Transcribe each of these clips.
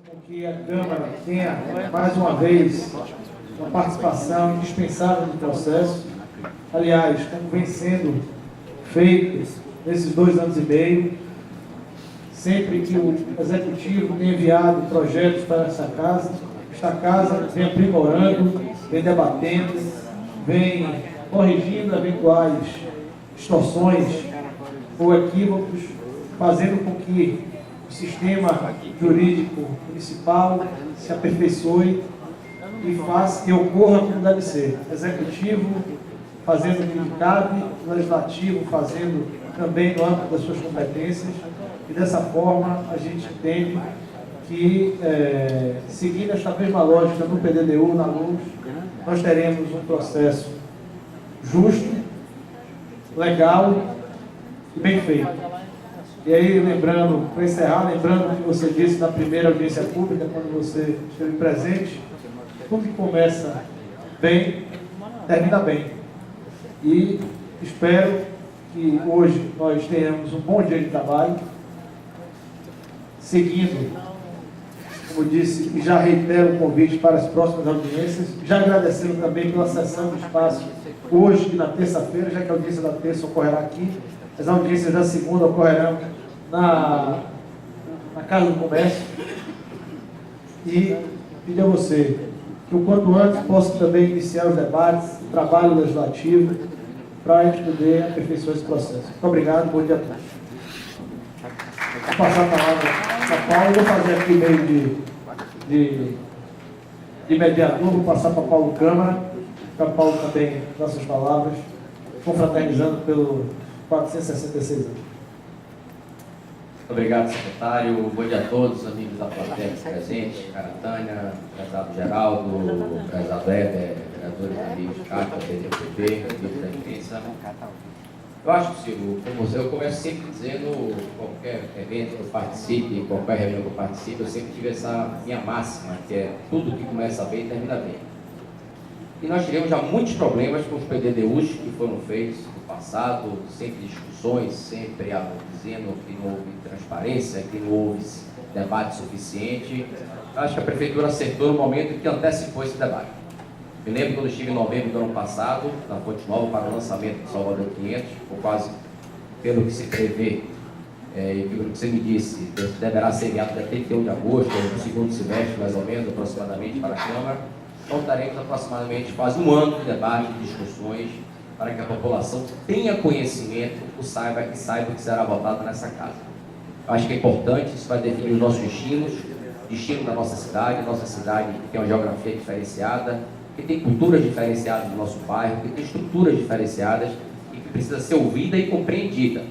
com que a Câmara tenha, mais uma vez, uma participação indispensável no processo. Aliás, como vem sendo feito nesses 2 anos e meio, sempre que o Executivo tem enviado projetos para esta casa vem aprimorando, vem debatendo, vem corrigindo eventuais distorções ou equívocos, fazendo com que o sistema jurídico municipal se aperfeiçoe e ocorra como deve ser. Executivo fazendo o que cabe, legislativo fazendo também no âmbito das suas competências, e dessa forma a gente entende que, seguindo esta mesma lógica no PDDU, na LUS, nós teremos um processo justo, legal e bem feito. E aí, lembrando, para encerrar, lembrando o que você disse na primeira audiência pública, quando você esteve presente, tudo que começa bem, termina bem. E espero que hoje nós tenhamos um bom dia de trabalho, seguindo, como disse, e já reitero o convite para as próximas audiências, já agradecendo também pela cessão do espaço hoje e na terça-feira, já que a audiência da terça ocorrerá aqui, as audiências da segunda ocorrerão na Casa do Comércio, e pedir a você que o quanto antes possa também iniciar os debates, o trabalho legislativo, para a gente poder aperfeiçoar esse processo. Muito obrigado, bom dia a todos. Vou passar a palavra para Paulo, vou fazer aqui meio de mediador, vou passar para Paulo Câmara, para Paulo também dar suas palavras, confraternizando pelo 466 anos. Obrigado, secretário. Bom dia a todos, amigos da plateia presentes, cara Tânia, prezado Geraldo, prezado Éder, vereadores amigos Cátia, PDPB, amigos da imprensa. Eu acho que, Silvio, como você, eu começo sempre dizendo, qualquer evento que eu participe, qualquer reunião que eu participe, eu sempre tive essa minha máxima, que é tudo que começa bem, termina bem. E nós tivemos já muitos problemas com os PDDUs que foram feitos no passado, sempre discussões, sempre dizendo que não houve transparência, que não houve debate suficiente. Eu acho que a Prefeitura acertou no momento em que antecipou esse debate. Me lembro quando eu estive em novembro do ano passado, na Fonte Nova, para o lançamento do Salvador 500, ou quase, pelo que se prevê, e pelo que você me disse, deverá ser enviado até 31 de agosto, ou no segundo semestre, mais ou menos, aproximadamente, para a Câmara. Então, teremos aproximadamente quase um ano de debate, de discussões, para que a população tenha conhecimento e saiba que será votado nessa casa. Eu acho que é importante, isso vai definir os nossos destinos, destino da nossa cidade que tem uma geografia diferenciada, que tem culturas diferenciadas do nosso bairro, que tem estruturas diferenciadas e que precisa ser ouvida e compreendida.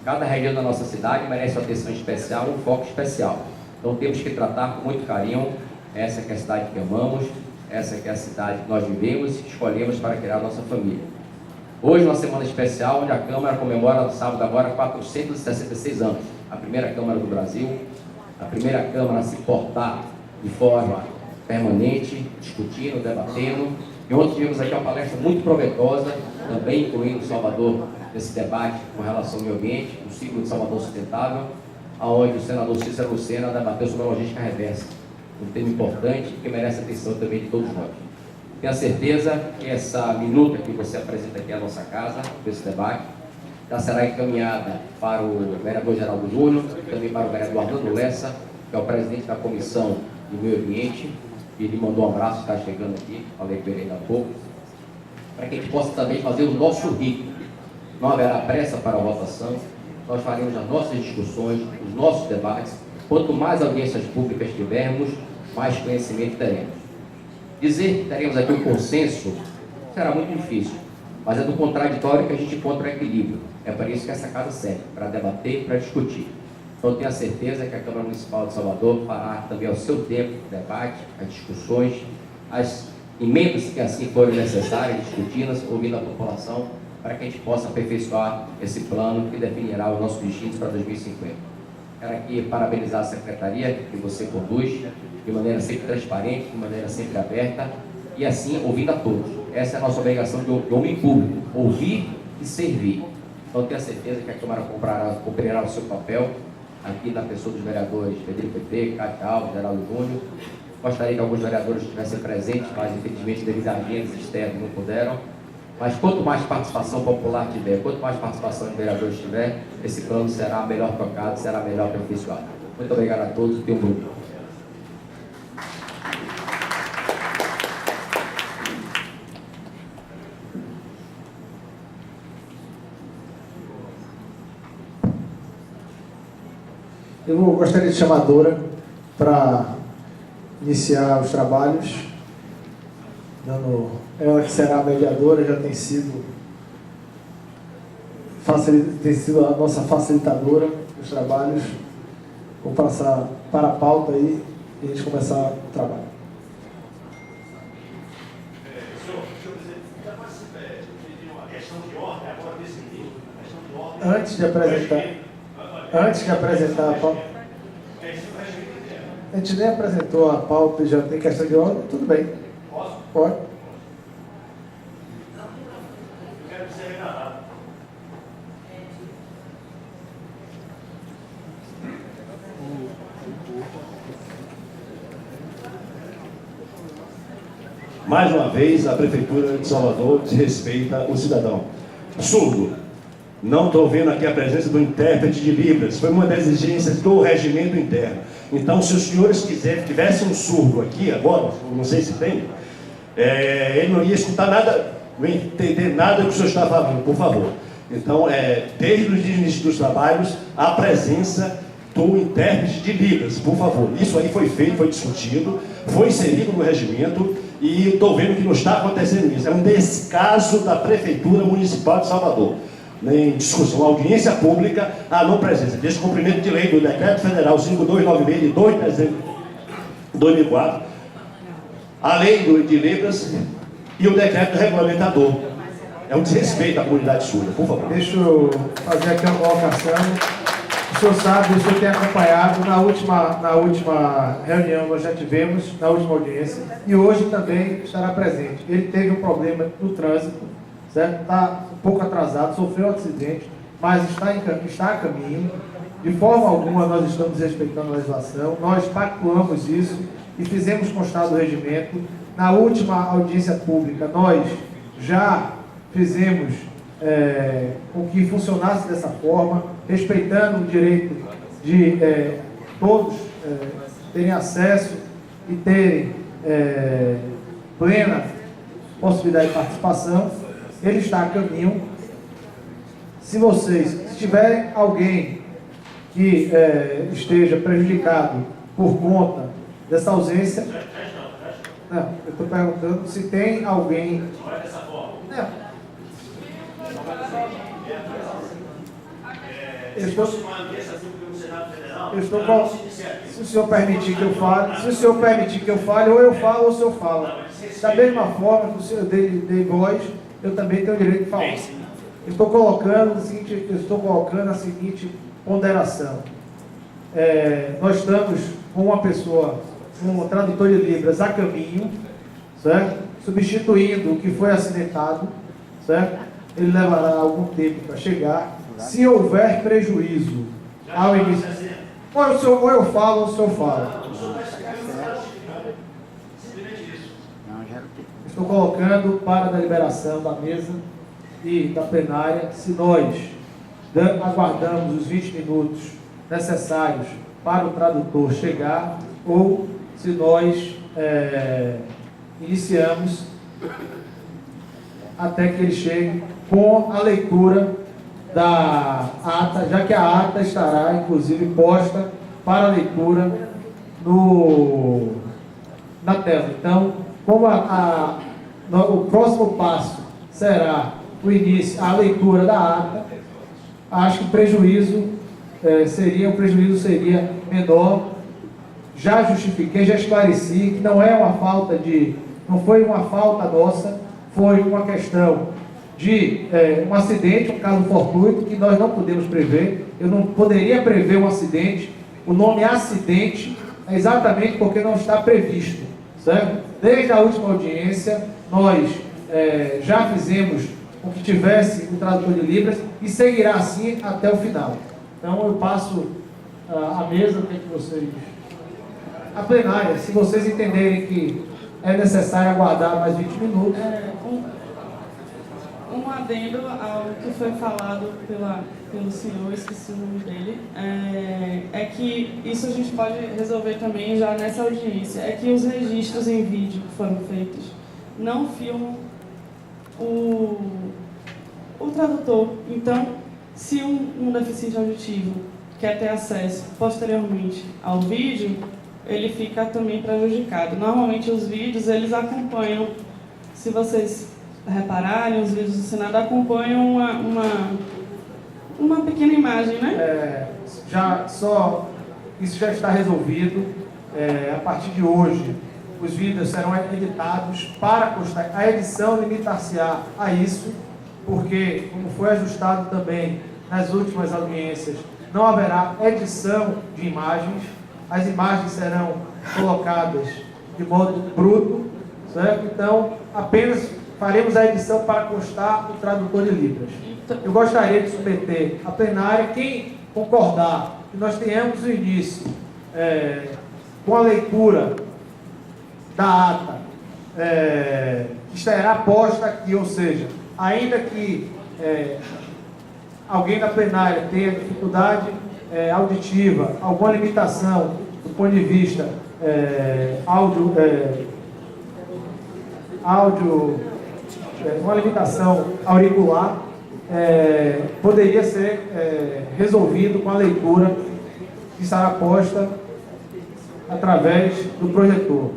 Cada região da nossa cidade merece uma atenção especial, um foco especial. Então temos que tratar com muito carinho essa que é a cidade que amamos, essa que é a cidade que nós vivemos e escolhemos para criar a nossa família. Hoje, uma semana especial, onde a Câmara comemora no sábado agora 466 anos. A primeira Câmara do Brasil, a primeira Câmara a se portar de forma permanente, discutindo, debatendo. E ontem tivemos aqui uma palestra muito proveitosa, também incluindo Salvador, nesse debate com relação ao meio ambiente, o ciclo de Salvador sustentável, onde o senador Cícero Lucena debateu sobre a logística reversa. Um tema importante que merece a atenção também de todos nós. Tenho a certeza que essa minuta que você apresenta aqui à nossa casa, desse debate, já será encaminhada para o vereador Geraldo Júnior, também para o vereador Arnaldo Lessa, que é o presidente da Comissão do Meio Ambiente, e ele mandou um abraço, está chegando aqui, falei com ele ainda há pouco, para que a gente possa também fazer o nosso ritmo. Não haverá pressa para a votação, nós faremos as nossas discussões, os nossos debates. Quanto mais audiências públicas tivermos, mais conhecimento teremos. Dizer que teremos aqui um consenso será muito difícil, mas é do contraditório que a gente encontra o equilíbrio. É para isso que essa casa serve, para debater e para discutir. Então, tenho a certeza que a Câmara Municipal de Salvador fará também ao seu tempo o debate, as discussões, as emendas que assim forem necessárias, discutidas, ouvindo a população, para que a gente possa aperfeiçoar esse plano que definirá os nossos destinos para 2050. Quero aqui parabenizar a Secretaria que você conduz, de maneira sempre transparente, de maneira sempre aberta, e assim ouvindo a todos. Essa é a nossa obrigação de homem público, ouvir e servir. Então, tenho a certeza que a Câmara cumprirá o seu papel aqui na pessoa dos vereadores Federico Pepe, Cátia Alves, Geraldo Júnior. Gostaria que alguns vereadores estivessem presentes, mas infelizmente devido a agendas externas não puderam. Mas quanto mais participação popular tiver, quanto mais participação de vereadores tiver, esse plano será melhor tocado, será melhor aperfeiçoado. Muito obrigado a todos e tenham um bom dia. Eu gostaria de chamar a Dora para iniciar os trabalhos. Ela que será a mediadora, já tem sido a nossa facilitadora dos trabalhos. Vou passar para a pauta aí e a gente começar o trabalho. Senhor presidente, já pode pedir uma questão de ordem agora desse início? Questão de ordem. Antes de apresentar a pauta. A gente nem apresentou a pauta e já tem questão de ordem, tudo bem. Posso? Pode. Eu quero que seja gravado. Mais uma vez, a Prefeitura de Salvador desrespeita o cidadão. Surdo. Não estou vendo aqui a presença do intérprete de Libras. Foi uma das exigências do regimento interno. Então, se os senhores tivessem um surdo aqui agora, não sei se tem, ele não ia escutar nada, não ia entender nada do que o senhor está falando, por favor. Então, desde o início dos trabalhos, a presença do intérprete de Libras, por favor. Isso aí foi feito, foi discutido, foi inserido no regimento e estou vendo que não está acontecendo isso. É um descaso da Prefeitura Municipal de Salvador. Em discussão, audiência pública, a não presença. Descumprimento de lei do Decreto Federal 5296 de 2 de dezembro de 2004, a lei de Libras e o decreto regulamentador. É um desrespeito à comunidade surda, por favor. Deixa eu fazer aqui uma colocação. O senhor sabe, o senhor tem acompanhado, na última reunião nós já tivemos, na última audiência, e hoje também estará presente. Ele teve um problema no trânsito, certo? Está um pouco atrasado, sofreu um acidente, mas está a caminho. De forma alguma nós estamos respeitando a legislação, nós pactuamos isso e fizemos constar do regimento. Na última audiência pública nós já fizemos com que funcionasse dessa forma, respeitando o direito de todos terem acesso e terem plena possibilidade de participação. Ele está a caminho. Se tiverem alguém que esteja prejudicado por conta dessa ausência, não, eu estou perguntando se tem alguém. Não é dessa forma. Se o senhor permitir que eu fale, ou eu falo ou o senhor fala. Da mesma forma que o senhor dei voz, eu também tenho o direito de falar. Estou colocando a seguinte ponderação. Nós estamos com uma pessoa, um tradutor de Libras a caminho, certo? Substituindo o que foi acidentado, certo? Ele levará algum tempo para chegar. Se houver prejuízo ao início, ou eu falo ou o senhor fala. Estou colocando para a deliberação da mesa e da plenária, se nós aguardamos os 20 minutos necessários para o tradutor chegar, ou se nós iniciamos até que ele chegue com a leitura da ata, já que a ata estará, inclusive, posta para leitura na tela. Então, como o próximo passo será o início, a leitura da ata, acho que o prejuízo seria menor. Já justifiquei, já esclareci que não foi uma falta nossa, foi uma questão de um acidente, um caso fortuito, que nós não podemos prever. Eu não poderia prever um acidente. O nome acidente é exatamente porque não está previsto, certo? Desde a última audiência, nós já fizemos com que tivesse o tradutor de Libras e seguirá assim até o final. Então, eu passo mesa, o que vocês... A plenária, se vocês entenderem que é necessário aguardar mais 20 minutos... Um adendo ao que foi falado pelo senhor, esqueci o nome dele, é que isso a gente pode resolver também já nessa audiência, é que os registros em vídeo que foram feitos não filmam o tradutor. Então, se um deficiente auditivo quer ter acesso posteriormente ao vídeo, ele fica também prejudicado. Normalmente os vídeos, eles acompanham, se vocês repararem, os vídeos do Senado acompanham uma pequena imagem, né? Isso já está resolvido. A partir de hoje, os vídeos serão editados para constar. A edição limitar-se-á a isso, porque, como foi ajustado também nas últimas audiências, não haverá edição de imagens. As imagens serão colocadas de modo bruto, certo? Então, apenas faremos a edição para constar o tradutor de Libras. Eu gostaria de submeter à plenária, quem concordar que nós tenhamos o início com a leitura da ata, que estará posta aqui, ou seja, ainda que alguém da plenária tenha dificuldade auditiva, alguma limitação do ponto de vista uma limitação auricular, poderia ser resolvido com a leitura que estará posta através do projetor.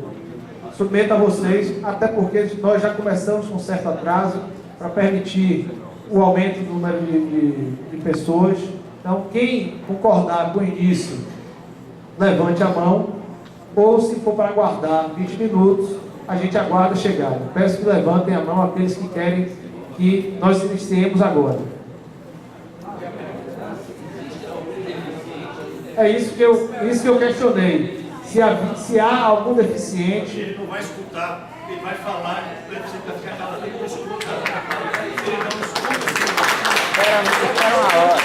Submeto a vocês, até porque nós já começamos com certo atraso para permitir o aumento do número de pessoas. Então, quem concordar com o início, levante a mão, ou se for para aguardar 20 minutos, a gente aguarda a chegada. Peço que levantem a mão aqueles que querem que nós iniciemos agora. É isso que eu questionei. Se há algum deficiente... Ele não vai escutar, ele vai falar, o deficiente vai ficar calado, ele não escuta. Ele não escuta. Espera uma hora.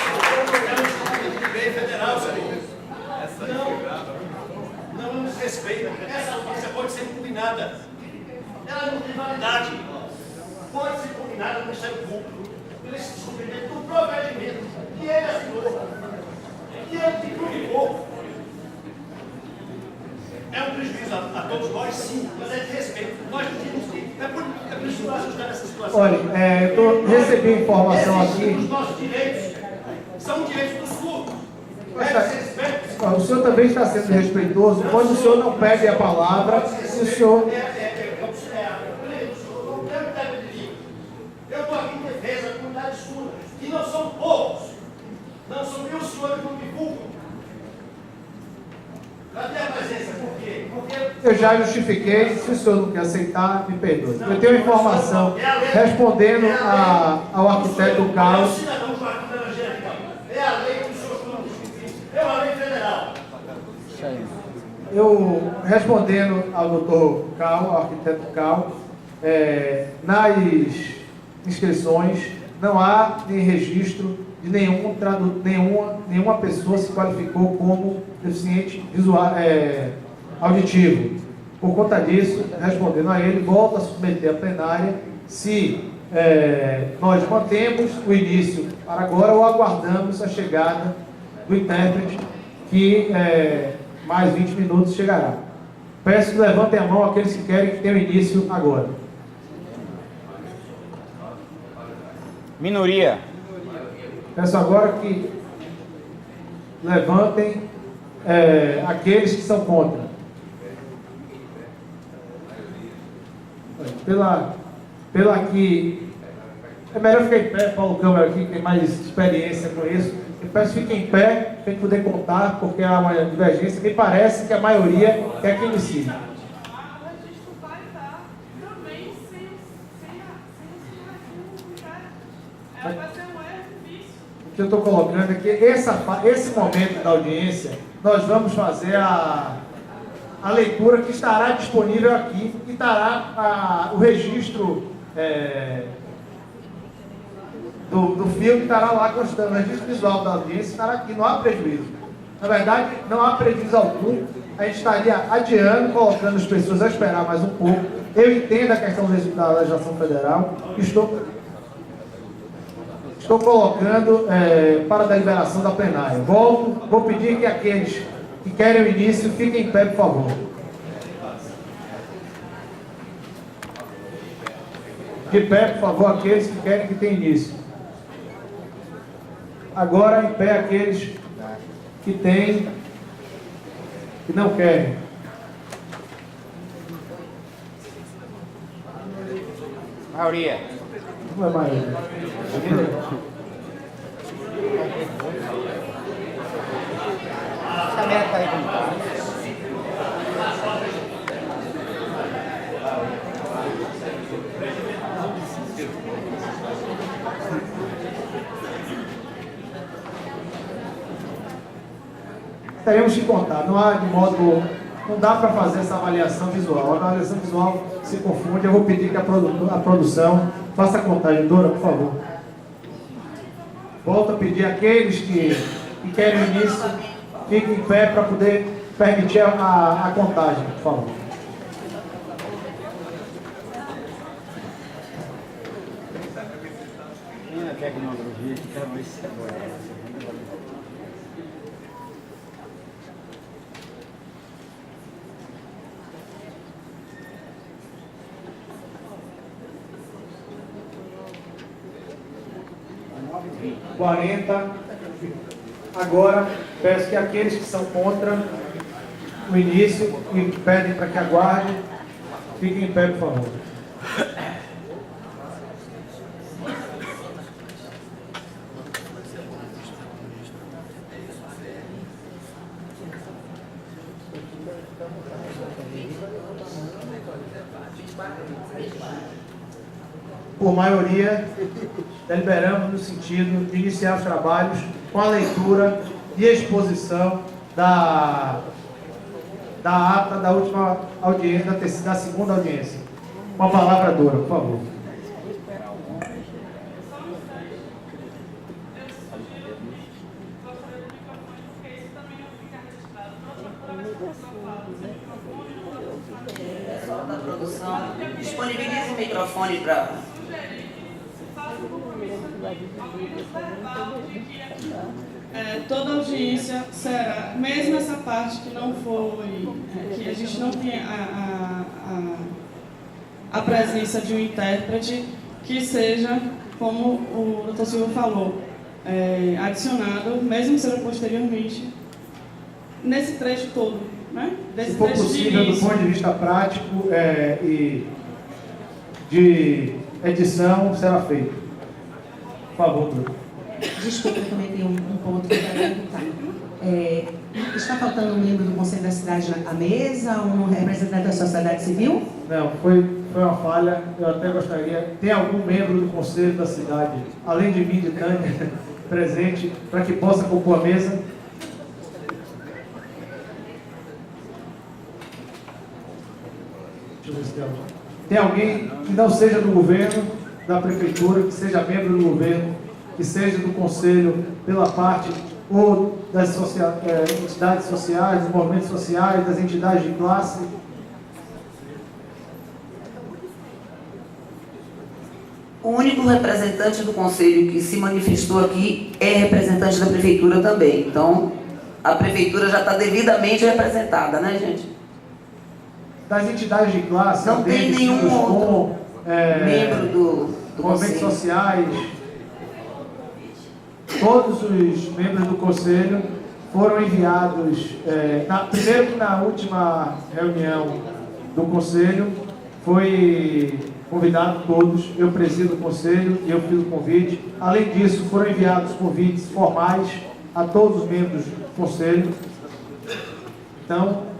Lei federal, senhor. Não nos respeita. Essa audiência pode ser combinada. Ela não tem validade. Pode ser combinada no Ministério Público. Ele se submete do procedimento que ele assinou, que ele te publicou. É um prejuízo a todos nós, sim, mas é de respeito. Nós temos que. É preciso ajustar essa situação. Olha, eu recebi informação aqui. Os nossos direitos são direitos do surdo. O senhor também está sendo respeitoso quando o senhor não pede a palavra. Se o senhor. Eu estou aqui em defesa da comunidade surda, que não são poucos. Não são mil senhores que não divulgam. Cadê a presença? Por quê? Eu já justifiquei, se o senhor não quer aceitar, me perdoe. Eu tenho informação respondendo ao arquiteto Carlos. Cidadão Joaquim da Angélica. É a lei que o senhor não justifica. É uma lei federal. Eu respondendo ao doutor Cal, ao arquiteto Cal, nas inscrições não há nem registro de nenhuma pessoa se qualificou como deficiente visual, auditivo. Por conta disso, respondendo a ele, volto a submeter à plenária se nós mantemos o início para agora ou aguardamos a chegada do intérprete, que mais 20 minutos chegará. Peço que levantem a mão aqueles que querem que tenha o início agora. Minoria. Peço agora que levantem aqueles que são contra. Pela que... É melhor ficar em pé, Paulo Câmara aqui, que tem mais experiência com isso. Eu peço que fiquem em pé, para poder contar, porque há uma divergência. Me parece que a maioria quer que inicie. O que eu estou colocando é que esse momento da audiência, nós vamos fazer a leitura que estará disponível aqui, que estará o registro do filme, estará lá constando, o registro visual da audiência estará aqui, não há prejuízo. Na verdade, não há prejuízo algum. A gente estaria adiando, colocando as pessoas a esperar mais um pouco. Eu entendo a questão da legislação federal. Estou colocando para a deliberação da plenária. Vou pedir que aqueles que querem o início fiquem em pé, por favor. De pé, por favor, aqueles que querem que tenha início. Agora, em pé, aqueles que não querem. Maioria. Não é maioria. Essa merda tá aí como tá. Teremos que contar, não dá para fazer essa avaliação visual. A avaliação visual se confunde. Eu vou pedir que a produção faça a contagem. Dora, por favor. Volto a pedir àqueles que querem o início, fiquem em pé para poder permitir a contagem, por favor. A tecnologia que está mais segura. Agora, peço que aqueles que são contra o início e pedem para que aguardem, fiquem em pé, por favor. Por maioria, deliberamos no sentido de iniciar os trabalhos com a leitura e exposição da ata da última audiência, da segunda audiência. Com a palavra, Dora, por favor. Pessoal da produção, disponibiliza o microfone para... Toda audiência será, mesmo essa parte que não foi, que a gente não tem a presença de um intérprete, que seja, como o Dr. Silva falou, adicionado, mesmo que seja posteriormente, nesse trecho todo, né? Desse Se for trecho possível, do ponto de vista prático e de edição, será feito. Por favor, Bruno. Desculpa, eu também tenho um ponto que eu quero perguntar. Está faltando um membro do Conselho da Cidade à mesa, um representante da sociedade civil? Não, foi uma falha. Eu até gostaria. Tem algum membro do Conselho da Cidade, além de mim, de Tânia, presente, para que possa compor a mesa? Deixa eu ver se tem alguém. Tem alguém que não seja do governo, da prefeitura, que seja membro do governo, que seja do Conselho pela parte ou das entidades sociais, dos movimentos sociais, das entidades de classe? O único representante do Conselho que se manifestou aqui é representante da Prefeitura também. Então, a Prefeitura já está devidamente representada, né, gente? Das entidades de classe, não tem nenhum outro membro do movimentos Conselho. sociais, todos os membros do Conselho foram enviados, primeiro que na última reunião do Conselho foi convidado todos, eu presido o Conselho e eu fiz o convite. Além disso, foram enviados convites formais a todos os membros do Conselho. Então,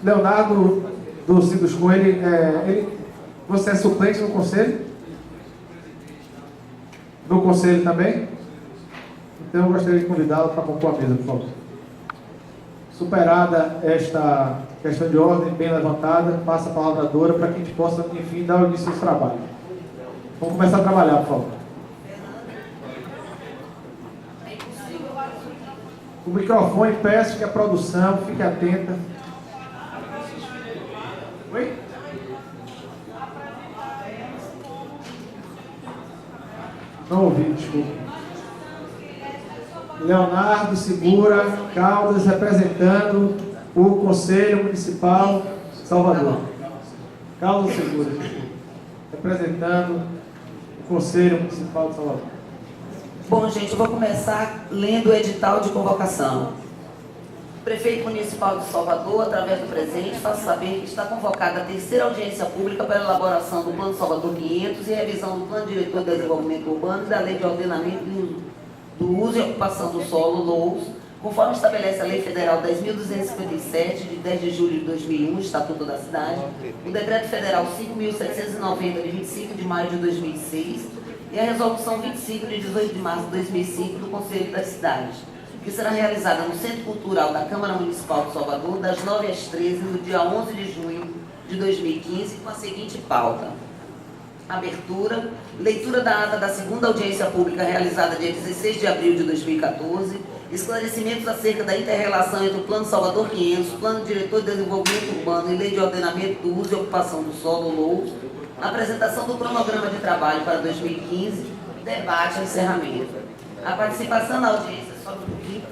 Leonardo do Cidus Coelho, você é suplente no Conselho? No Conselho também? Então eu gostaria de convidá-lo para compor a mesa, por favor. Superada esta questão de ordem, bem levantada, passa a palavra à Dora para que a gente possa, enfim, dar o início aos trabalhos. Vamos começar a trabalhar, por favor. O microfone, peço que a produção fique atenta. Oi? Não ouvi, desculpa. Leonardo Segura Caldas, representando o Conselho Municipal de Salvador. Caldas Segura, representando o Conselho Municipal de Salvador. Bom, gente, eu vou começar lendo o edital de convocação. O Prefeito Municipal de Salvador, através do presente, faz saber que está convocada a terceira audiência pública para a elaboração do Plano Salvador 500 e revisão do Plano Diretor de Desenvolvimento Urbano e da Lei de Ordenamento do Uso e Ocupação do Solo, LOUS, conforme estabelece a Lei Federal 10.257, de 10 de julho de 2001, Estatuto da Cidade, o Decreto Federal 5.790, de 25 de maio de 2006, e a Resolução 25, de 18 de março de 2005, do Conselho das Cidades, que será realizada no Centro Cultural da Câmara Municipal de Salvador, das 9 às 13, no dia 11 de junho de 2015, com a seguinte pauta. Abertura, leitura da ata da segunda audiência pública realizada dia 16 de abril de 2014, esclarecimentos acerca da inter-relação entre o Plano Salvador 500, Plano Diretor de Desenvolvimento Urbano e Lei de Ordenamento do Uso e Ocupação do Solo, LOUS, apresentação do cronograma de trabalho para 2015, debate e encerramento. A participação na audiência, só um pouquinho,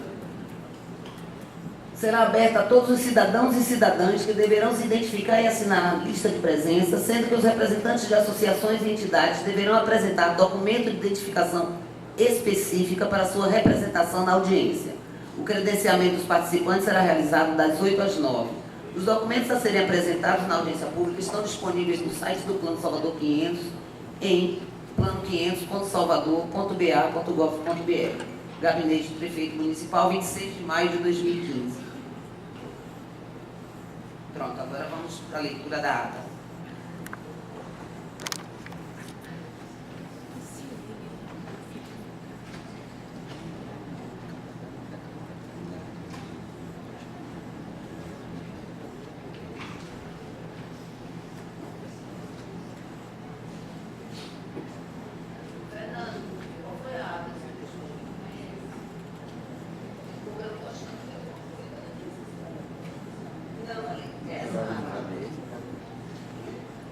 será aberta a todos os cidadãos e cidadãs que deverão se identificar e assinar a lista de presença, sendo que os representantes de associações e entidades deverão apresentar documento de identificação específica para sua representação na audiência. O credenciamento dos participantes será realizado das 8 às 9. Os documentos a serem apresentados na audiência pública estão disponíveis no site do Plano Salvador 500 em plano500.salvador.ba.gov.br. Gabinete do Prefeito Municipal, 26 de maio de 2015. Pronto, agora vamos para a leitura da ata.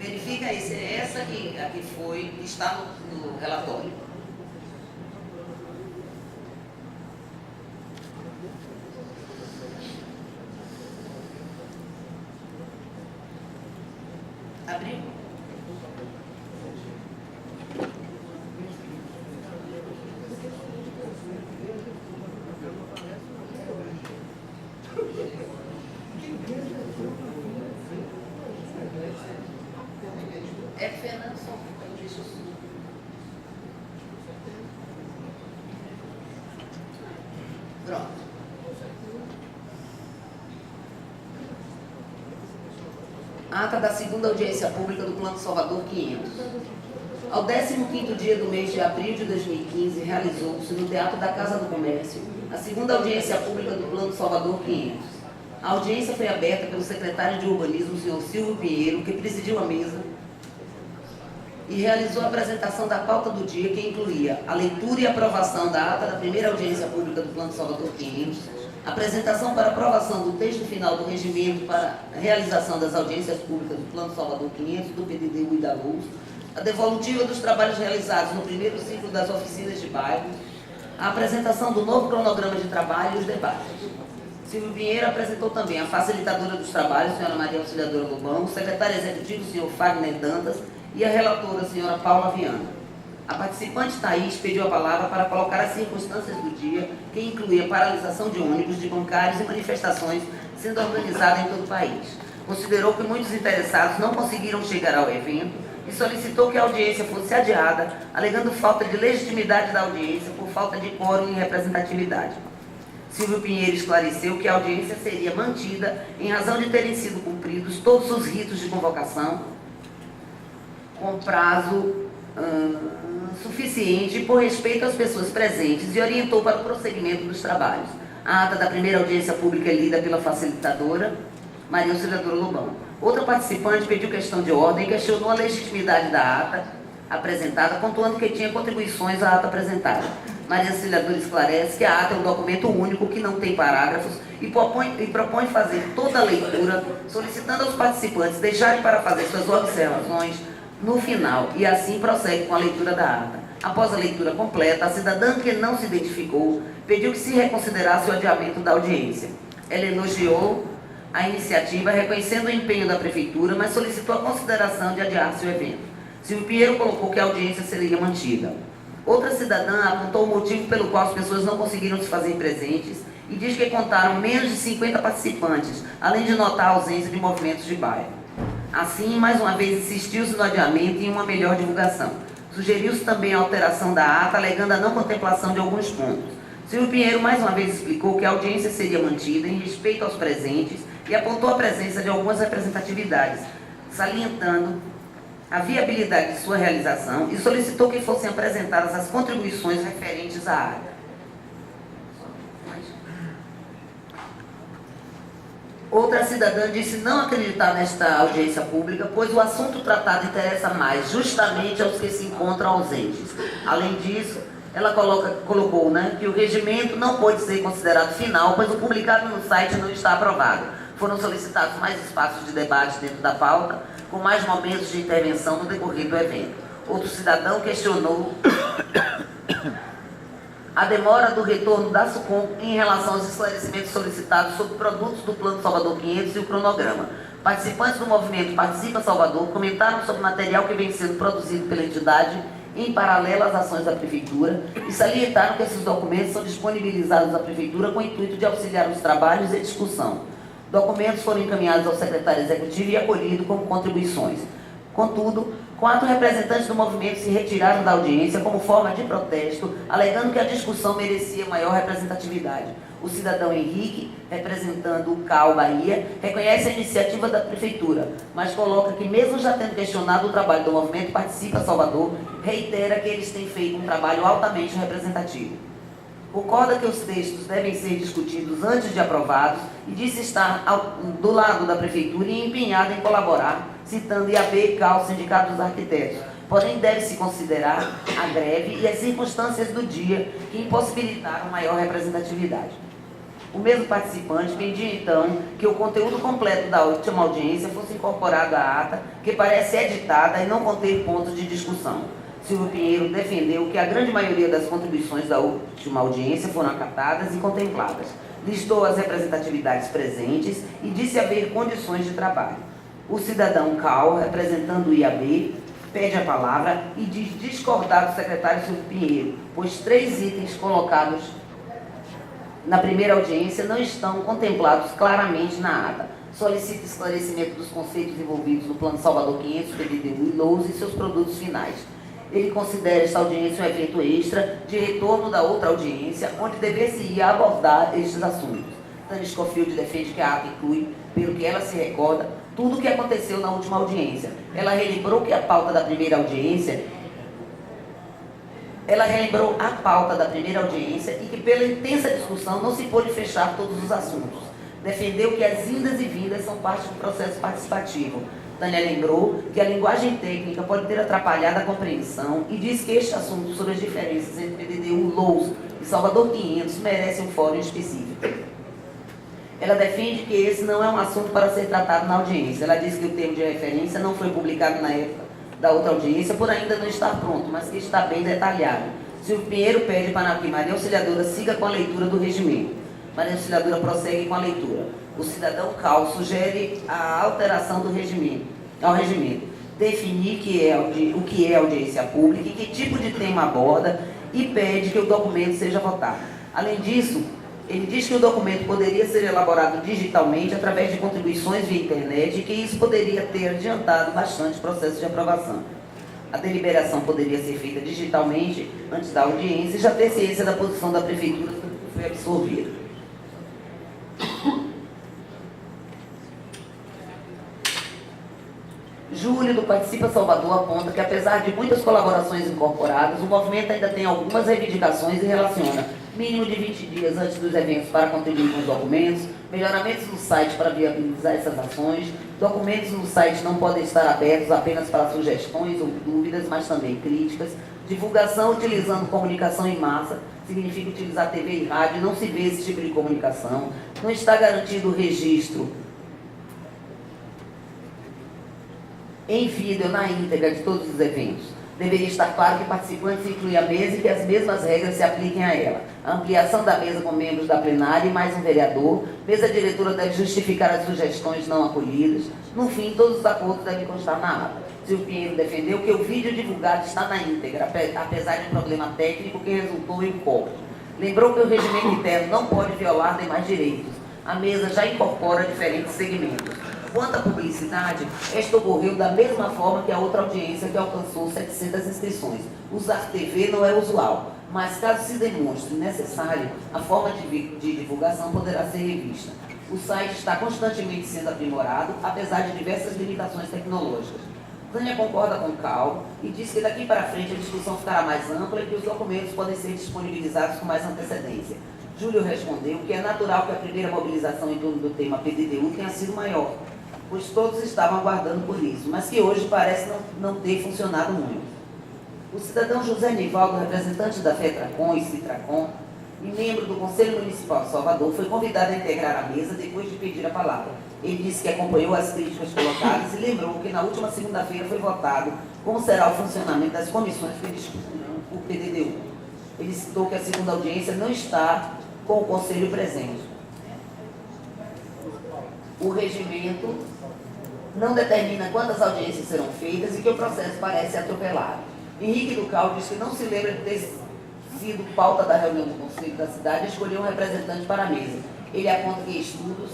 Verifica aí se é essa que foi, que está no relatório. Abriu? É Fernando, só deixa eu subir. Pronto. Ata da segunda audiência pública do Plano Salvador 500. Ao 15º dia do mês de abril de 2015, realizou-se no Teatro da Casa do Comércio a segunda audiência pública do Plano Salvador 500. A audiência foi aberta pelo secretário de Urbanismo, o senhor Silvio Pinheiro, que presidiu a mesa e realizou a apresentação da pauta do dia, que incluía a leitura e aprovação da ata da primeira audiência pública do Plano Salvador 500, apresentação para aprovação do texto final do regimento para a realização das audiências públicas do Plano Salvador 500, do PDDU e da LOUS, a devolutiva dos trabalhos realizados no primeiro ciclo das oficinas de bairro, a apresentação do novo cronograma de trabalho e os debates. Silvio Pinheiro apresentou também a facilitadora dos trabalhos, a senhora Maria Auxiliadora Lobão, o secretário executivo, o senhor Fagner Dantas, e a relatora, a senhora Paula Viana. A participante Thaís pediu a palavra para colocar as circunstâncias do dia, que incluía paralisação de ônibus, de bancários e manifestações sendo organizadas em todo o país. Considerou que muitos interessados não conseguiram chegar ao evento e solicitou que a audiência fosse adiada, alegando falta de legitimidade da audiência por falta de quórum e representatividade. Silvio Pinheiro esclareceu que a audiência seria mantida em razão de terem sido cumpridos todos os ritos de convocação, com prazo suficiente por respeito às pessoas presentes, e orientou para o prosseguimento dos trabalhos. A ata da primeira audiência pública é lida pela facilitadora Maria Auxiliadora Lobão. Outra participante pediu questão de ordem e questionou a legitimidade da ata apresentada, pontuando que tinha contribuições à ata apresentada. Maria Auxiliadora esclarece que a ata é um documento único que não tem parágrafos e propõe fazer toda a leitura, solicitando aos participantes deixarem para fazer suas observações no final, e assim prossegue com a leitura da ata. Após a leitura completa, a cidadã que não se identificou pediu que se reconsiderasse o adiamento da audiência. Ela elogiou a iniciativa, reconhecendo o empenho da Prefeitura, mas solicitou a consideração de adiar-se o evento. Silvio Pinheiro colocou que a audiência seria mantida. Outra cidadã apontou o motivo pelo qual as pessoas não conseguiram se fazer presentes e diz que contaram menos de 50 participantes, além de notar a ausência de movimentos de bairro. Assim, mais uma vez, insistiu-se no adiamento e em uma melhor divulgação. Sugeriu-se também a alteração da ata, alegando a não contemplação de alguns pontos. Silvio Pinheiro mais uma vez explicou que a audiência seria mantida em respeito aos presentes e apontou a presença de algumas representatividades, salientando a viabilidade de sua realização e solicitou que fossem apresentadas as contribuições referentes à área. Outra cidadã disse não acreditar nesta audiência pública, pois o assunto tratado interessa mais justamente aos que se encontram ausentes. Além disso, ela colocou que o regimento não pode ser considerado final, pois o publicado no site não está aprovado. Foram solicitados mais espaços de debate dentro da pauta, com mais momentos de intervenção no decorrer do evento. Outro cidadão questionou a demora do retorno da SUCOM em relação aos esclarecimentos solicitados sobre produtos do Plano Salvador 500 e o cronograma. Participantes do movimento Participa Salvador comentaram sobre o material que vem sendo produzido pela entidade em paralelo às ações da Prefeitura e salientaram que esses documentos são disponibilizados à Prefeitura com o intuito de auxiliar os trabalhos e discussão. Documentos foram encaminhados ao secretário executivo e acolhidos como contribuições. Contudo, 4 representantes do movimento se retiraram da audiência como forma de protesto, alegando que a discussão merecia maior representatividade. O cidadão Henrique, representando o CAU Bahia, reconhece a iniciativa da Prefeitura, mas coloca que, mesmo já tendo questionado o trabalho do movimento Participa Salvador, reitera que eles têm feito um trabalho altamente representativo. Concorda que os textos devem ser discutidos antes de aprovados e disse estar do lado da Prefeitura e empenhado em colaborar, citando IAB, CAU, Sindicato dos Arquitetos. Porém, deve-se considerar a greve e as circunstâncias do dia que impossibilitaram maior representatividade. O mesmo participante pedia, então, que o conteúdo completo da última audiência fosse incorporado à ata, que parece editada e não conter pontos de discussão. Silvio Pinheiro defendeu que a grande maioria das contribuições da última audiência foram acatadas e contempladas. Listou as representatividades presentes e disse haver condições de trabalho. O cidadão Cal, representando o IAB, pede a palavra e diz discordar do secretário Silvio Pinheiro, pois 3 itens colocados na primeira audiência não estão contemplados claramente na ata. Solicita esclarecimento dos conceitos envolvidos no Plano Salvador 500, PDDU e LOUS e seus produtos finais. Ele considera esta audiência um evento extra de retorno da outra audiência, onde dever-se-ia abordar estes assuntos. Tânia Scofield defende que a ata inclui, pelo que ela se recorda, tudo o que aconteceu na última audiência. Ela relembrou a pauta da primeira audiência e que, pela intensa discussão, não se pôde fechar todos os assuntos. Defendeu que as indas e vindas são parte do processo participativo. Tânia lembrou que a linguagem técnica pode ter atrapalhado a compreensão e diz que este assunto sobre as diferenças entre PDDU, LOUS e Salvador 500 merece um fórum específico. Ela defende que esse não é um assunto para ser tratado na audiência. Ela diz que o termo de referência não foi publicado na época da outra audiência por ainda não estar pronto, mas que está bem detalhado. Silvio Pinheiro pede para que Maria Auxiliadora siga com a leitura do regimento. Maria Auxiliadora prossegue com a leitura. O cidadão Cal sugere a alteração do regimento, definir o que é audiência pública e que tipo de tema aborda e pede que o documento seja votado. Além disso, ele diz que o documento poderia ser elaborado digitalmente através de contribuições via internet e que isso poderia ter adiantado bastante o processo de aprovação. A deliberação poderia ser feita digitalmente antes da audiência e já ter ciência da posição da Prefeitura que foi absorvida. Júlio, do Participa Salvador, aponta que, apesar de muitas colaborações incorporadas, o movimento ainda tem algumas reivindicações e relaciona mínimo de 20 dias antes dos eventos para contribuir com os documentos, melhoramentos no site para viabilizar essas ações, documentos no site não podem estar abertos apenas para sugestões ou dúvidas, mas também críticas, divulgação utilizando comunicação em massa, significa utilizar TV e rádio, não se vê esse tipo de comunicação, não está garantido o registro em vídeo na íntegra de todos os eventos. Deveria estar claro que participantes incluem a mesa e que as mesmas regras se apliquem a ela. A ampliação da mesa com membros da plenária e mais um vereador. Mesa diretora deve justificar as sugestões não acolhidas. No fim, todos os acordos devem constar na ata. Silvio Pinheiro defendeu que o vídeo divulgado está na íntegra, apesar de um problema técnico que resultou em corte. Lembrou que o regimento interno não pode violar demais direitos. A mesa já incorpora diferentes segmentos. Quanto à publicidade, esta ocorreu da mesma forma que a outra audiência que alcançou 700 inscrições. Usar TV não é usual, mas caso se demonstre necessário, a forma de divulgação poderá ser revista. O site está constantemente sendo aprimorado, apesar de diversas limitações tecnológicas. Tânia concorda com Cal e diz que daqui para frente a discussão ficará mais ampla e que os documentos podem ser disponibilizados com mais antecedência. Júlio respondeu que é natural que a primeira mobilização em torno do tema PDDU tenha sido maior, pois todos estavam aguardando por isso, mas que hoje parece não ter funcionado muito. O cidadão José Nivaldo, representante da FETRACON e CITRACON e membro do Conselho Municipal de Salvador, foi convidado a integrar a mesa depois de pedir a palavra. Ele disse que acompanhou as críticas colocadas e lembrou que na última segunda-feira foi votado como será o funcionamento das comissões que discutirão o PDDU. Ele citou que a segunda audiência não está com o Conselho presente. O regimento não determina quantas audiências serão feitas e que o processo parece atropelado. Henrique Ducal diz que não se lembra de ter sido pauta da reunião do Conselho da cidade escolher um representante para a mesa. Ele aponta que estudos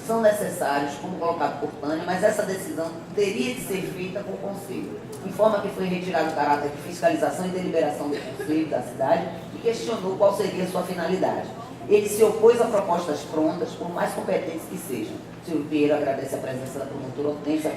são necessários, como colocado por Tânia, mas essa decisão teria de ser feita com o Conselho. Informa que foi retirado o caráter de fiscalização e deliberação do Conselho da cidade e questionou qual seria a sua finalidade. Ele se opôs a propostas prontas, por mais competentes que sejam. Silvio Pinheiro agradece a presença da promotora Hortência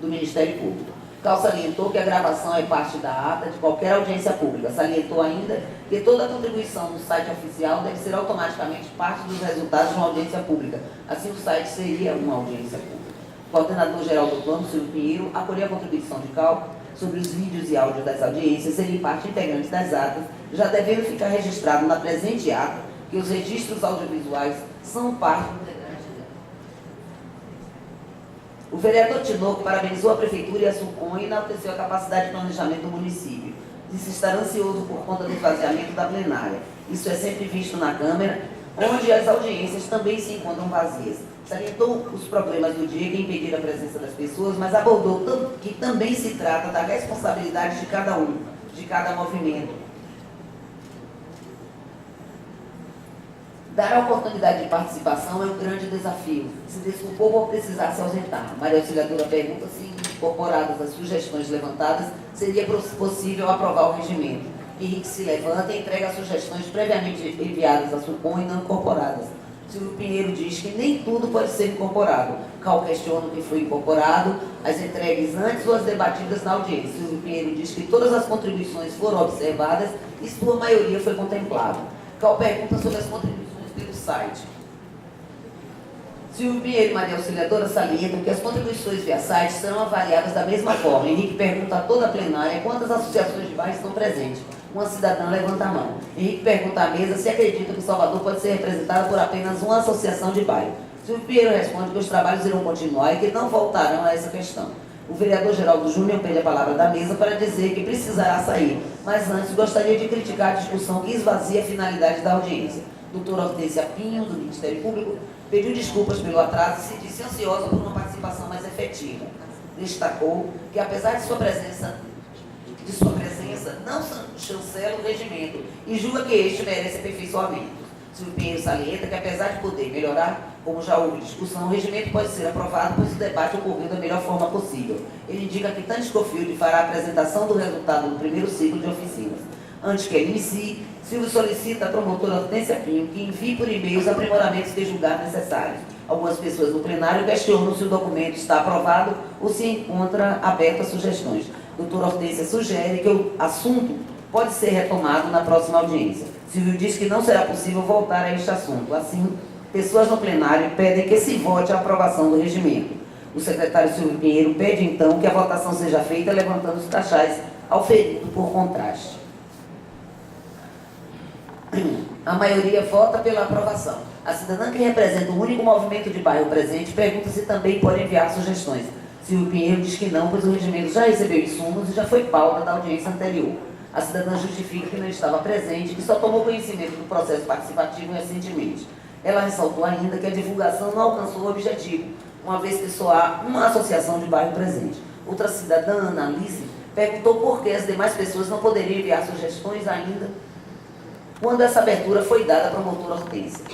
do Ministério Público. Cal salientou que a gravação é parte da ata de qualquer audiência pública. Salientou ainda que toda contribuição no site oficial deve ser automaticamente parte dos resultados de uma audiência pública. Assim, o site seria uma audiência pública. O coordenador-geral do plano, Silvio Pinheiro, acolheu a contribuição de Cal sobre os vídeos e áudios das audiências serem parte integrante das atas, já devendo ficar registrado na presente ata que os registros audiovisuais são parte integrante. O vereador Tinoco parabenizou a Prefeitura e a SUCOM e enalteceu a capacidade de planejamento do município. Disse estar ansioso por conta do esvaziamento da plenária. Isso é sempre visto na Câmara, onde as audiências também se encontram vazias. Salientou os problemas do dia que impediram a presença das pessoas, mas abordou que também se trata da responsabilidade de cada um, de cada movimento. Dar a oportunidade de participação é um grande desafio. Se desculpou por precisar se ausentar. Maria Auxiliadora pergunta se, incorporadas as sugestões levantadas, seria possível aprovar o regimento. Henrique se levanta e entrega as sugestões previamente enviadas à SUCOM e não incorporadas. Silvio Pinheiro diz que nem tudo pode ser incorporado. Cal questiona o que foi incorporado, as entregues antes ou as debatidas na audiência. Silvio Pinheiro diz que todas as contribuições foram observadas e sua maioria foi contemplada. Cal pergunta sobre as contribuições pelo site. Silvio Pinheiro e Maria Auxiliadora salientam que as contribuições via site serão avaliadas da mesma forma. Henrique pergunta a toda a plenária quantas associações de bairros estão presentes. Uma cidadã levanta a mão. Henrique pergunta à mesa se acredita que Salvador pode ser representada por apenas uma associação de bairro. Silvio Pinheiro responde que os trabalhos irão continuar e que não voltarão a essa questão. O vereador Geraldo Júnior pede a palavra da mesa para dizer que precisará sair, mas antes gostaria de criticar a discussão que esvazia a finalidade da audiência. Doutora Hortência Pinho, do Ministério Público, pediu desculpas pelo atraso e se disse ansiosa por uma participação mais efetiva. Destacou que, apesar de sua presença não chancela o regimento e julga que este merece aperfeiçoamento. Silvio Pinheiro salienta que, apesar de poder melhorar, como já houve discussão, o regimento pode ser aprovado, pois o debate ocorreu da melhor forma possível. Ele indica que Tânia Scofield fará a apresentação do resultado do primeiro ciclo de oficinas. Antes que ele inicie, Silvio solicita à promotora Hortência Pinho que envie por e-mail os aprimoramentos que julgar necessários. Algumas pessoas no plenário questionam se o documento está aprovado ou se encontra aberto a sugestões. Doutora Hortência sugere que o assunto pode ser retomado na próxima audiência. Silvio diz que não será possível voltar a este assunto. Assim, pessoas no plenário pedem que se vote a aprovação do regimento. O secretário Silvio Pinheiro pede, então, que a votação seja feita levantando os crachás ao ferido por contraste. A maioria vota pela aprovação. A cidadã que representa o único movimento de bairro presente pergunta se também pode enviar sugestões. Silvio Pinheiro diz que não, pois o regimento já recebeu insumos e já foi pauta da audiência anterior. A cidadã justifica que não estava presente e que só tomou conhecimento do processo participativo recentemente. Ela ressaltou ainda que a divulgação não alcançou o objetivo, uma vez que só há uma associação de bairro presente. Outra cidadã, Ana Alice, perguntou por que as demais pessoas não poderiam enviar sugestões ainda quando essa abertura foi dada à promotora Hortência.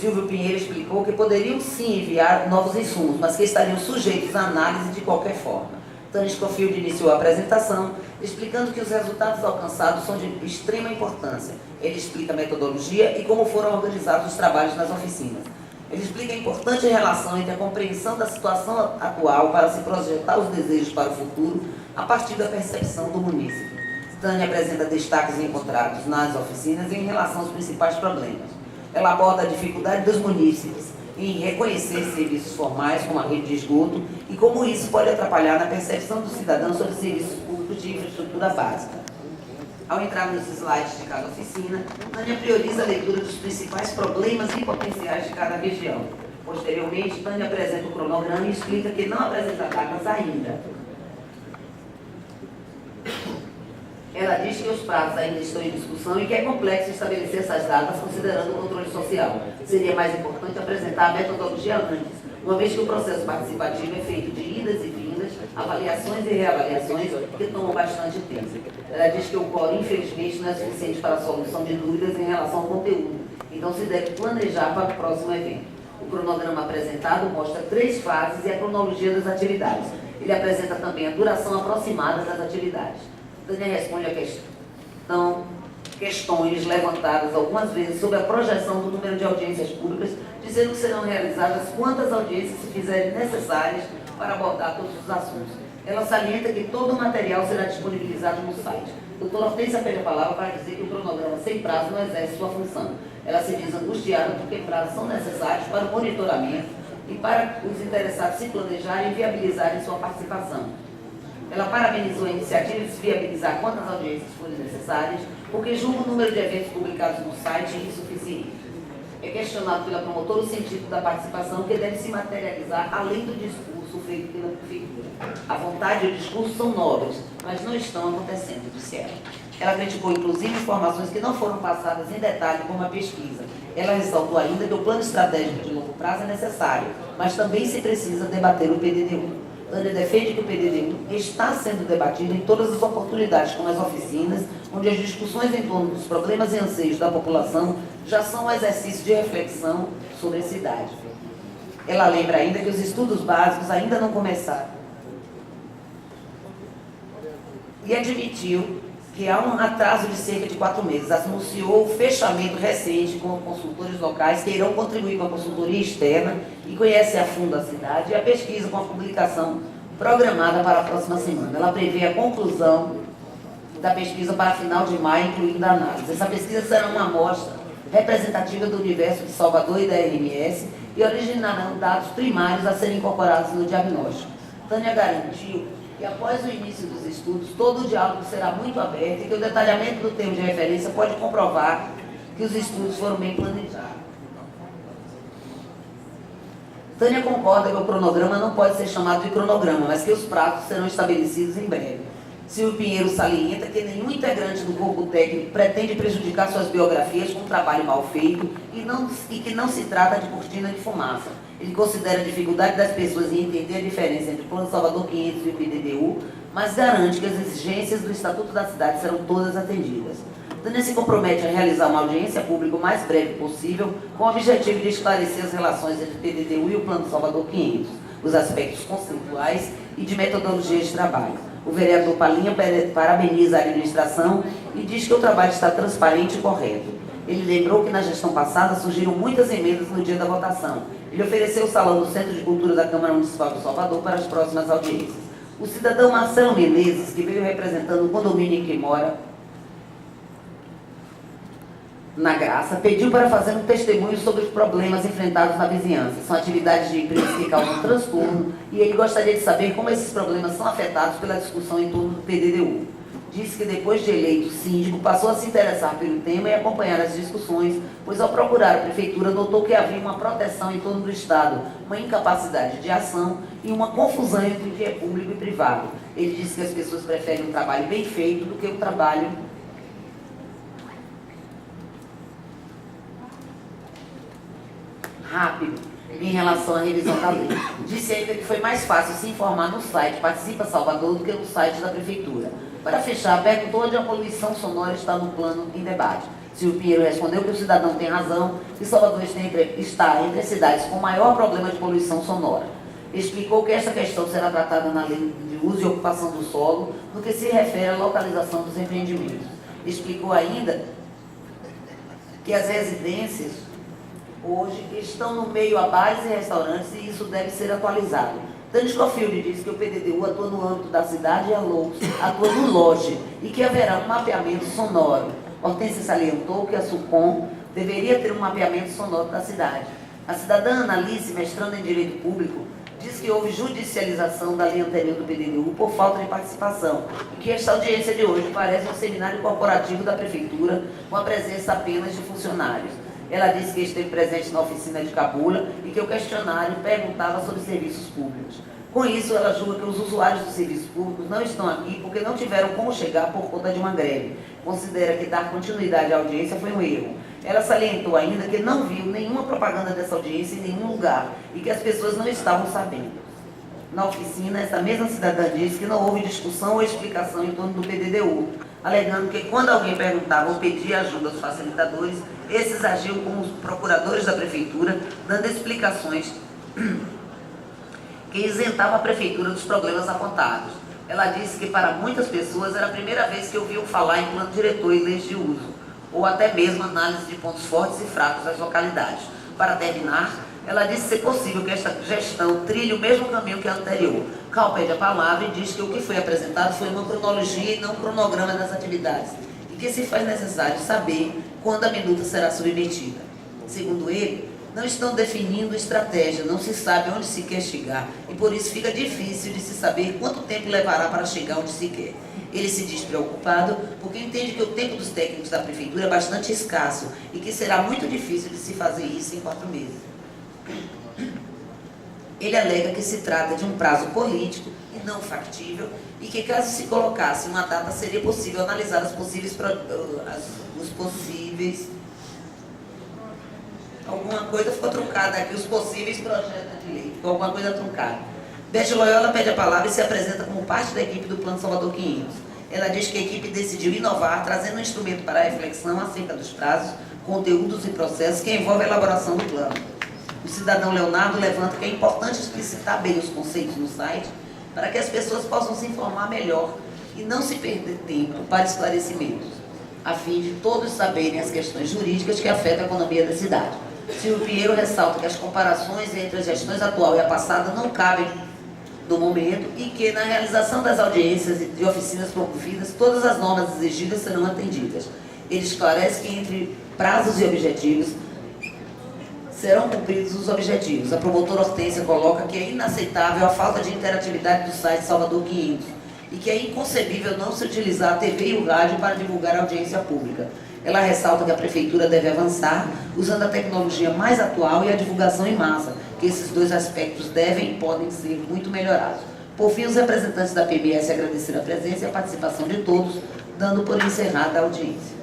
Silvio Pinheiro explicou que poderiam sim enviar novos insumos, mas que estariam sujeitos à análise de qualquer forma. Tânia Scofield iniciou a apresentação, explicando que os resultados alcançados são de extrema importância. Ele explica a metodologia e como foram organizados os trabalhos nas oficinas. Ele explica a importante relação entre a compreensão da situação atual para se projetar os desejos para o futuro a partir da percepção do munícipe. Tânia apresenta destaques encontrados nas oficinas em relação aos principais problemas. Ela aborda a dificuldade dos munícipes em reconhecer serviços formais, como a rede de esgoto, e como isso pode atrapalhar na percepção do cidadão sobre serviços públicos de infraestrutura básica. Ao entrar nos slides de cada oficina, Tânia prioriza a leitura dos principais problemas e potenciais de cada região. Posteriormente, Tânia apresenta o cronograma e explica que não apresenta datas ainda. Ela diz que os prazos ainda estão em discussão e que é complexo estabelecer essas datas considerando o controle social. Seria mais importante apresentar a metodologia antes, uma vez que o processo participativo é feito de idas e vindas, avaliações e reavaliações que tomam bastante tempo. Ela diz que o quórum, infelizmente, não é suficiente para a solução de dúvidas em relação ao conteúdo, então se deve planejar para o próximo evento. O cronograma apresentado mostra 3 fases e a cronologia das atividades. Ele apresenta também a duração aproximada das atividades. Tânia responde a questões levantadas algumas vezes sobre a projeção do número de audiências públicas, dizendo que serão realizadas quantas audiências se fizerem necessárias para abordar todos os assuntos. Ela salienta que todo o material será disponibilizado no site. Doutora Hortência pede a palavra para dizer que o cronograma sem prazo não exerce sua função. Ela se diz angustiada porque prazos são necessários para o monitoramento e para os interessados se planejarem e viabilizarem sua participação. Ela parabenizou a iniciativa de se viabilizar quantas audiências forem necessárias, porque julga o número de eventos publicados no site insuficiente. É questionado pela promotora o sentido da participação que deve se materializar além do discurso feito pela prefeitura. A vontade e o discurso são nobres, mas não estão acontecendo, disse ela. Ela criticou, inclusive, informações que não foram passadas em detalhe, como a pesquisa. Ela ressaltou ainda que o plano estratégico de longo prazo é necessário, mas também se precisa debater o PDD1. Tânia defende que o PDD1 está sendo debatido em todas as oportunidades, como as oficinas, onde as discussões em torno dos problemas e anseios da população já são um exercício de reflexão sobre a cidade. Ela lembra ainda que os estudos básicos ainda não começaram e admitiu que há um atraso de cerca de 4 meses. Anunciou o fechamento recente com consultores locais que irão contribuir com a consultoria externa e conhece a fundo a cidade e a pesquisa com a publicação programada para a próxima semana. Ela prevê a conclusão da pesquisa para final de maio, incluindo a análise. Essa pesquisa será uma amostra representativa do universo de Salvador e da RMS e originarão dados primários a serem incorporados no diagnóstico. Tânia garantiu que após o início dos estudos, todo o diálogo será muito aberto e que o detalhamento do termo de referência pode comprovar que os estudos foram bem planejados. Tânia concorda que o cronograma não pode ser chamado de cronograma, mas que os prazos serão estabelecidos em breve. Silvio Pinheiro salienta que nenhum integrante do corpo técnico pretende prejudicar suas biografias com um trabalho mal feito e que não se trata de cortina de fumaça. Ele considera a dificuldade das pessoas em entender a diferença entre o Plano Salvador 500 e o PDD-U, mas garante que as exigências do Estatuto da Cidade serão todas atendidas. Tânia se compromete a realizar uma audiência pública o mais breve possível, com o objetivo de esclarecer as relações entre o PDD-U e o Plano Salvador 500, os aspectos conceituais e de metodologia de trabalho. O vereador Palinha parabeniza a administração e diz que o trabalho está transparente e correto. Ele lembrou que na gestão passada surgiram muitas emendas no dia da votação. Ele ofereceu o salão do Centro de Cultura da Câmara Municipal de Salvador para as próximas audiências. O cidadão Marcelo Menezes, que veio representando o condomínio em que mora, na Graça, pediu para fazer um testemunho sobre os problemas enfrentados na vizinhança. São atividades de empresas que causam transtorno e ele gostaria de saber como esses problemas são afetados pela discussão em torno do PDD-U. disse que depois de eleito síndico, passou a se interessar pelo tema e acompanhar as discussões, pois ao procurar a prefeitura notou que havia uma proteção em torno do Estado, uma incapacidade de ação e uma confusão entre o que é público e privado. Ele disse que as pessoas preferem um trabalho bem feito do que um trabalho rápido em relação à revisão da lei. Disse ainda que foi mais fácil se informar no site Participa Salvador do que no site da prefeitura. Para fechar, perguntou onde a poluição sonora está no plano em debate. Silvio Pinheiro respondeu que o cidadão tem razão, que Salvador está entre as cidades com maior problema de poluição sonora. Explicou que esta questão será tratada na lei de uso e ocupação do solo, no que se refere à localização dos empreendimentos. Explicou ainda que as residências hoje estão no meio a bares e restaurantes e isso deve ser atualizado. Dani Scofield disse que o PDDU atua no âmbito da cidade e a LOUS atua no lote e que haverá um mapeamento sonoro. Hortência salientou que a SUCOM deveria ter um mapeamento sonoro da cidade. A cidadã Analice, mestranda em Direito Público, diz que houve judicialização da lei anterior do PDDU por falta de participação e que esta audiência de hoje parece um seminário corporativo da Prefeitura com a presença apenas de funcionários. Ela disse que esteve presente na oficina de Cabula e que o questionário perguntava sobre serviços públicos. Com isso, ela julga que os usuários dos serviços públicos não estão aqui porque não tiveram como chegar por conta de uma greve. Considera que dar continuidade à audiência foi um erro. Ela salientou ainda que não viu nenhuma propaganda dessa audiência em nenhum lugar e que as pessoas não estavam sabendo. Na oficina, essa mesma cidadã disse que não houve discussão ou explicação em torno do PDDU, alegando que quando alguém perguntava ou pedia ajuda aos facilitadores, esses agiam como os procuradores da prefeitura, dando explicações que isentavam a prefeitura dos problemas apontados. Ela disse que para muitas pessoas era a primeira vez que ouviam falar em plano diretor e leis de uso, ou até mesmo análise de pontos fortes e fracos das localidades. Para terminar, ela disse ser possível que esta gestão trilhe o mesmo caminho que a anterior. Cal pede a palavra e diz que o que foi apresentado foi uma cronologia e não um cronograma das atividades, e que se faz necessário saber quando a minuta será submetida. Segundo ele, não estão definindo estratégia, não se sabe onde se quer chegar, e por isso fica difícil de se saber quanto tempo levará para chegar onde se quer. Ele se diz preocupado porque entende que o tempo dos técnicos da prefeitura é bastante escasso e que será muito difícil de se fazer isso em 4 meses. Ele alega que se trata de um prazo político e não factível e que caso se colocasse uma data seria possível analisar os possíveis alguma coisa ficou truncada aqui, os possíveis projetos de lei, ficou alguma coisa truncada. Beth Loyola pede a palavra e se apresenta como parte da equipe do Plano Salvador 500. Ela diz que a equipe decidiu inovar, trazendo um instrumento para a reflexão acerca dos prazos, conteúdos e processos que envolvem a elaboração do plano. O cidadão Leonardo levanta que é importante explicitar bem os conceitos no site para que as pessoas possam se informar melhor e não se perder tempo para esclarecimentos, a fim de todos saberem as questões jurídicas que afetam a economia da cidade. Silvio Pinheiro ressalta que as comparações entre as gestões atual e a passada não cabem no momento e que na realização das audiências e de oficinas promovidas, todas as normas exigidas serão atendidas. Ele esclarece que entre prazos e objetivos serão cumpridos os objetivos. A promotora Hortência coloca que é inaceitável a falta de interatividade do site Salvador 500 e que é inconcebível não se utilizar a TV e o rádio para divulgar a audiência pública. Ela ressalta que a prefeitura deve avançar usando a tecnologia mais atual e a divulgação em massa, que esses dois aspectos devem e podem ser muito melhorados. Por fim, os representantes da PBS agradeceram a presença e a participação de todos, dando por encerrada a audiência.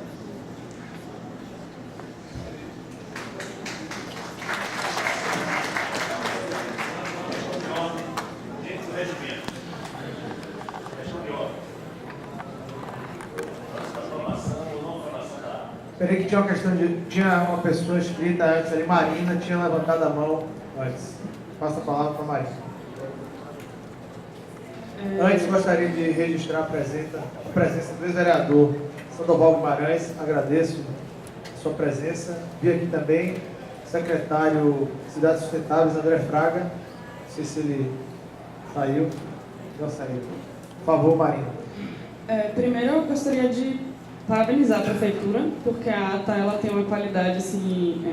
Peraí que tinha uma questão de... Tinha uma pessoa escrita antes ali, Marina, tinha levantado a mão antes. Passa a palavra para a Marina. Antes, gostaria de registrar a presença do ex-vereador Sandoval Guimarães. Agradeço a sua presença. Vi aqui também o secretário de Cidades Sustentáveis, André Fraga. Não sei se ele saiu. Não saiu. Por favor, Marina. Primeiro, eu gostaria de parabenizar a prefeitura, porque a ata ela tem uma qualidade assim,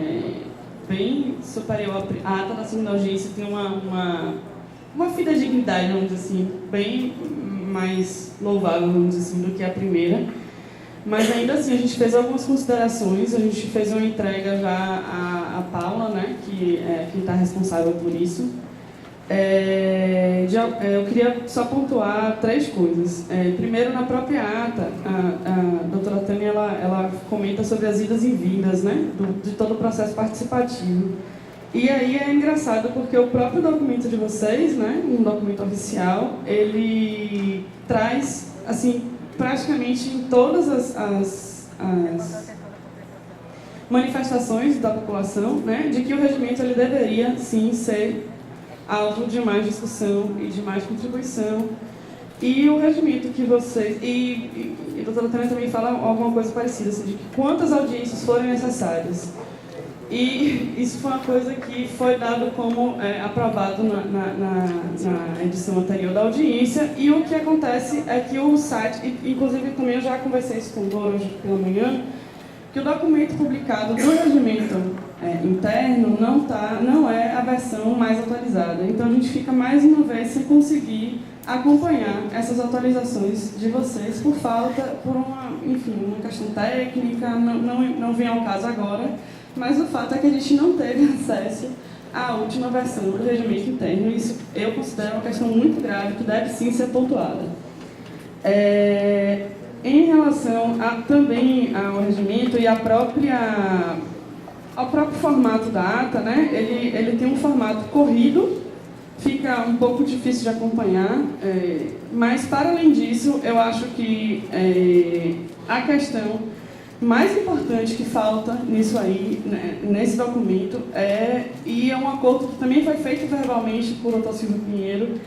bem superior. A ata da segunda audiência tem uma fidedignidade, vamos dizer assim, bem mais louvável, vamos dizer assim, do que a primeira. Mas ainda assim, a gente fez algumas considerações, a gente fez uma entrega já à Paula, né, que é quem está responsável por isso. Eu queria só pontuar 3 coisas. Primeiro, na própria ata, a doutora Tânia ela comenta sobre as idas e vindas, né, de todo o processo participativo. E aí é engraçado porque o próprio documento de vocês, né, um documento oficial, ele traz, assim, praticamente em todas as manifestações da população, né, de que o regimento ele deveria, sim, ser alvo de mais discussão e de mais contribuição. E o regimento que vocês... E a doutora Tânia também fala alguma coisa parecida, assim, de que quantas audiências forem necessárias. E isso foi uma coisa que foi dado como aprovado na edição anterior da audiência. E o que acontece é que o site, inclusive também eu já conversei isso com o Dora hoje pela manhã, que o documento publicado do regimento interno não é a versão mais atualizada. Então a gente fica mais uma vez sem conseguir acompanhar essas atualizações de vocês por falta, por uma questão técnica, não vem ao caso agora. Mas o fato é que a gente não teve acesso à última versão do regimento interno, e isso eu considero uma questão muito grave, que deve sim ser pontuada. Em relação também ao regimento e ao próprio formato da ata, né, ele tem um formato corrido, fica um pouco difícil de acompanhar, mas, para além disso, eu acho que a questão mais importante que falta nisso aí, né, nesse documento, e é um acordo que também foi feito verbalmente por Otto Silva Pinheiro,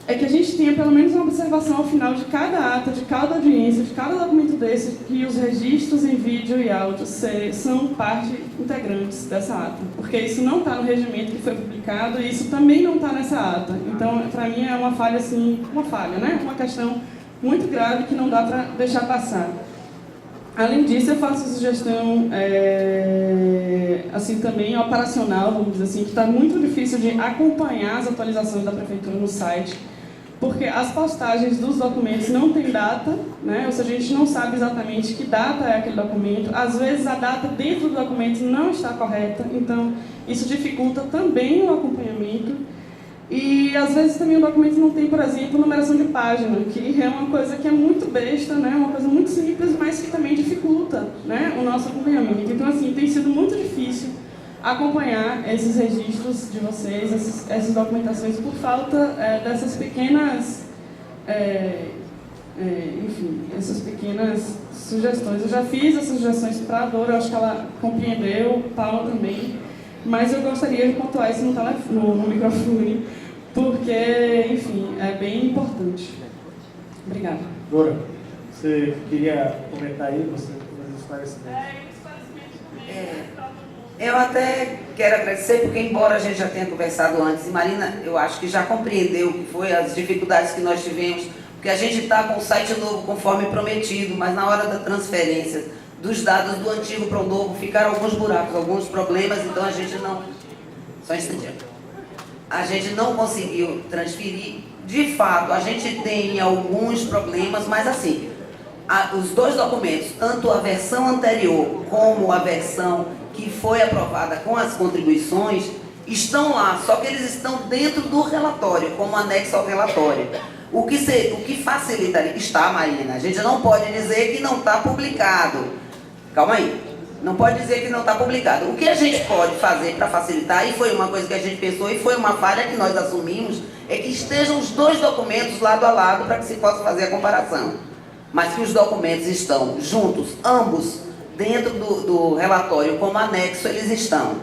é que a gente tenha pelo menos uma observação ao final de cada ata, de cada audiência, de cada documento desse, que os registros em vídeo e áudio são parte integrantes dessa ata, porque isso não está no regimento que foi publicado e isso também não está nessa ata. Então, para mim, é uma falha, né? Uma questão muito grave que não dá para deixar passar. Além disso, eu faço sugestão, assim, também operacional, vamos dizer assim, que está muito difícil de acompanhar as atualizações da Prefeitura no site, porque as postagens dos documentos não têm data, né? Ou seja, a gente não sabe exatamente que data é aquele documento. Às vezes, a data dentro do documento não está correta, então isso dificulta também o acompanhamento. E, às vezes, também o documento não tem, por exemplo, numeração de página, que é uma coisa que é muito besta, né? Uma coisa muito simples, mas que também dificulta, né, o nosso acompanhamento. Então, assim, tem sido muito difícil acompanhar esses registros de vocês, essas documentações, por falta dessas pequenas, essas pequenas sugestões. Eu já fiz essas sugestões para a Dora, eu acho que ela compreendeu, Paula também, mas eu gostaria de pontuar isso no microfone, porque, enfim, é bem importante. Obrigada. Dora, você queria comentar aí, você fazer esclarecimento? Eu até quero agradecer, porque embora a gente já tenha conversado antes, e Marina, eu acho que já compreendeu o que foi as dificuldades que nós tivemos, porque a gente está com o site novo conforme prometido, mas na hora da transferência dos dados do antigo para o novo ficaram alguns buracos, alguns problemas, então a gente não... Só um instantinho. A gente não conseguiu transferir. De fato, a gente tem alguns problemas, mas assim, os dois documentos, tanto a versão anterior como a versão que foi aprovada com as contribuições, estão lá, só que eles estão dentro do relatório, como anexo ao relatório. O que facilitaria... Está, Marina, a gente não pode dizer que não está publicado. Calma aí. Não pode dizer que não está publicado. O que a gente pode fazer para facilitar, e foi uma coisa que a gente pensou, e foi uma falha que nós assumimos, é que estejam os dois documentos lado a lado para que se possa fazer a comparação. Mas que os documentos estão juntos, ambos, dentro do relatório, como anexo, eles estão.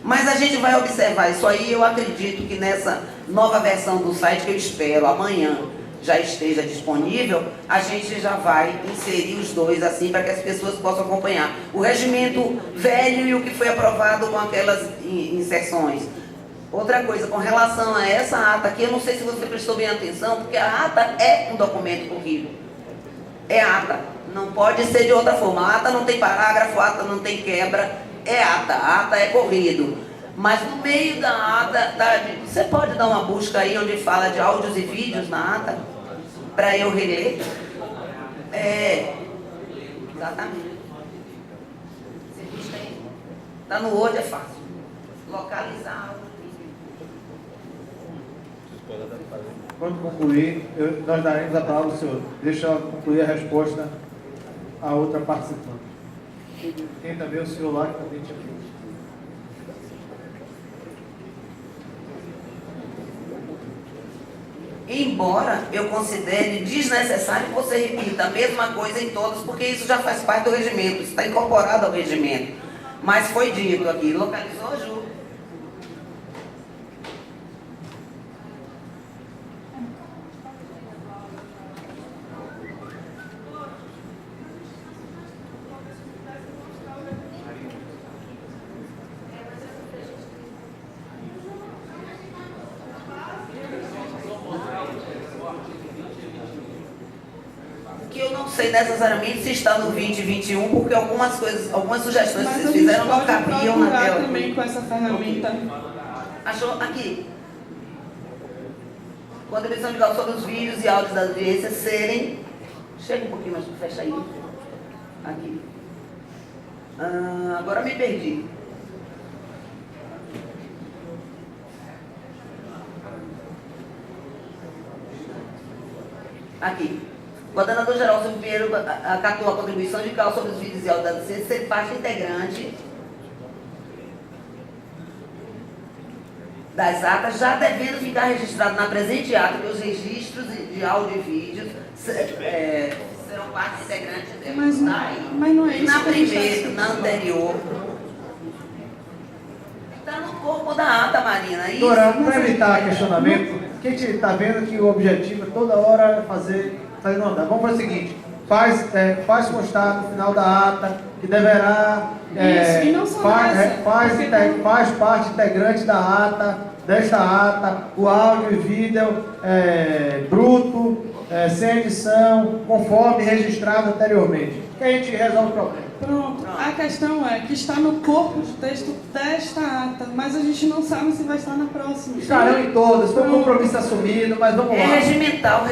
Mas a gente vai observar isso aí, eu acredito que nessa nova versão do site, que eu espero amanhã já esteja disponível, a gente já vai inserir os dois assim para que as pessoas possam acompanhar o regimento velho e o que foi aprovado com aquelas inserções. Outra coisa, com relação a essa ata aqui, eu não sei se você prestou bem atenção, porque a ata é um documento corrido. É ata, não pode ser de outra forma. A ata não tem parágrafo, a ata não tem quebra, é ata, a ata é corrido. Mas no meio da ata, você pode dar uma busca aí onde fala de áudios e vídeos na ata? para eu reler. Exatamente. Você diz aí. Está no Word, é fácil. Localizar. Quando concluir, nós daremos a palavra ao senhor. Deixa eu concluir a resposta à outra participante. Tem também o senhor lá que também tinha feito. Embora eu considere desnecessário que você repita a mesma coisa em todos, porque isso já faz parte do regimento, isso está incorporado ao regimento. Mas foi dito aqui, localizou, Ju? Que eu não sei necessariamente se está no 20 e 21, porque algumas coisas, algumas sugestões que vocês fizeram não cabiam na tela. Também com essa ferramenta. Achou? Aqui. Contribuição de cálculo sobre os vídeos e áudios da audiência serem... Chega um pouquinho mais, fecha aí. Aqui. Agora me perdi. Aqui. O coordenador-geral Silvio Pinheiro acatou a contribuição de cálculo sobre os vídeos e áudios da audiência ser parte integrante das atas, já devendo ficar registrado na presente ata que os registros de áudio e vídeo serão parte integrante dela. Mas não é isso. Na primeira, na anterior, está no corpo da ata, Marina. Doutora, para evitar questionamento, que a gente está vendo que o objetivo é toda hora fazer não andar. Vamos fazer o seguinte, faz constar no final da ata que deverá faz parte integrante da ata, desta ata, o áudio e vídeo bruto, sem edição, conforme registrado anteriormente. Que a gente resolve o problema. Pronto. A questão é que está no corpo do texto desta ata, mas a gente não sabe se vai estar na próxima. Estarão em todas, foi um compromisso assumido, mas vamos lá. É regimental,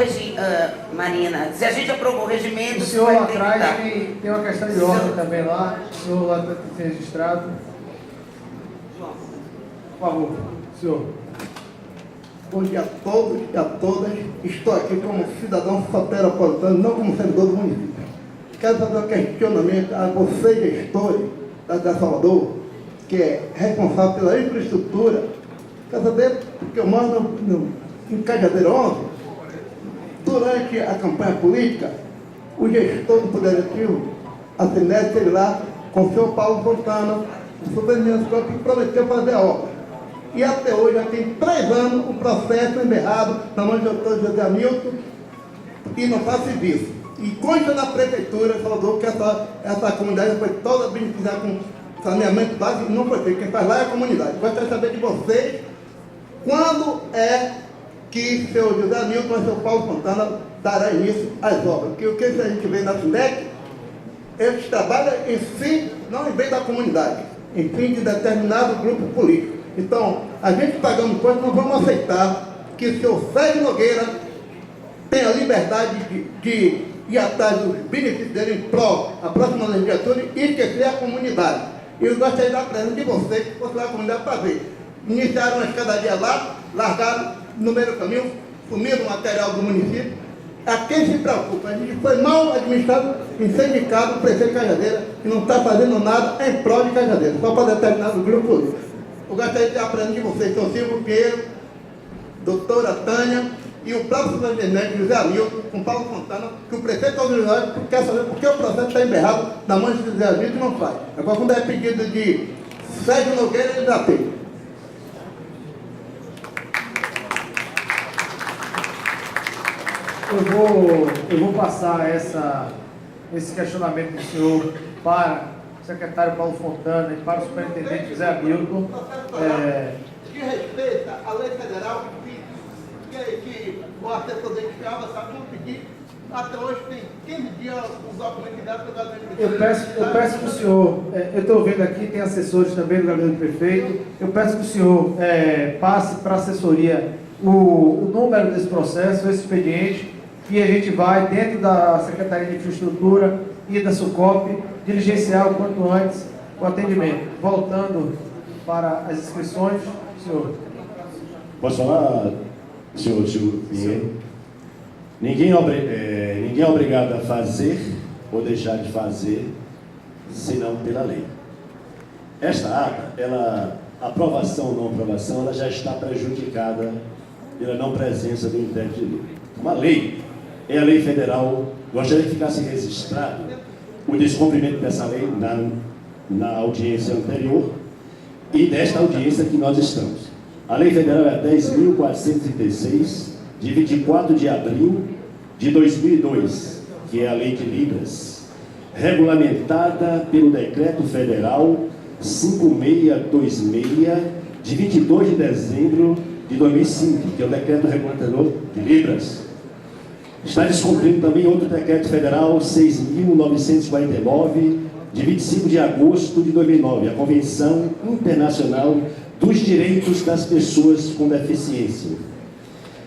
Marina. Se a gente aprovou o regimento... O senhor lá atrás tem uma questão de ordem também lá. O senhor lá tem que ser registrado. Por favor, senhor. Bom dia a todos e a todas. Estou aqui como cidadão soteropolitano, não como servidor do município. Quero fazer um questionamento a vocês, gestores da Salvador, que é responsável pela infraestrutura. Quero saber, porque eu mando em Cajazeiro 11, durante a campanha política, o gestor do Poder Executivo, a CNES, esteve lá com o senhor Paulo Fontana, o superintendente que prometeu fazer a obra. E até hoje, já tem 3 anos, o processo emberrado na mão do doutor José Hamilton e não faz serviço. E consta na prefeitura de Salvador que essa comunidade foi toda beneficiada com saneamento básico, não foi feito. Quem faz lá é a comunidade. Gostaria de saber de vocês quando é que o senhor José Hamilton e o senhor Paulo Fontana dará início às obras. Porque o que a gente vê na SINDEC, eles trabalham em si, não em bem da comunidade, em fim de determinado grupo político. Então, a gente pagando coisa, não vamos aceitar que o senhor Sérgio Nogueira tenha a liberdade de ir atrás dos benefícios dele em prol da próxima legislatura e esquecer a comunidade. Eu gostaria da presença de vocês, que fosse lá a comunidade para ver. Iniciaram uma escadaria lá, largaram no meio do caminho, sumiram o material do município. A quem se preocupa? A gente foi mal administrado e sindicado o prefeito de Cajazeira, que não está fazendo nada em prol de Cajazeira, só para determinado grupo político. Eu gostaria de aprender de vocês, Sr. Silvio Pinheiro, doutora Tânia, e o próprio superintendente José Hamilton, com Paulo Fontana, que o prefeito autorizado quer saber por que o processo está emberrado na mão de José Hamilton e não faz. Agora, quando é pedido de Sérgio Nogueira, ele já tem. Eu vou passar esse questionamento do senhor para o secretário Paulo Fontana e para o superintendente José Hamilton. Que respeita a lei federal que o assessor dele ficava, sabe, não pedir. Até hoje tem 15 dias os documentos que deram para o gabinete do prefeito. Eu peço para o senhor, eu estou vendo aqui, tem assessores também do gabinete do prefeito, eu peço que o senhor passe para a assessoria o número desse processo, esse expediente, que a gente vai, dentro da Secretaria de Infraestrutura e da SUCOP, diligenciar o quanto antes o atendimento. Voltando para as inscrições, senhor. Posso falar, senhor Pinheiro? Ninguém é obrigado a fazer ou deixar de fazer, senão pela lei. Esta ata, aprovação ou não aprovação, ela já está prejudicada pela não presença do intérprete de Libras. Uma lei é a lei federal. Gostaria que ficasse registrado o descumprimento dessa lei na audiência anterior e desta audiência que nós estamos. A lei federal é 10.436, de 24 de abril de 2002, que é a lei de Libras, regulamentada pelo decreto federal 5626, de 22 de dezembro de 2005, que é o decreto regulamentador de Libras. Está descumprindo também outro decreto federal 6.949, de 25 de agosto de 2009, a Convenção Internacional dos Direitos das Pessoas com Deficiência.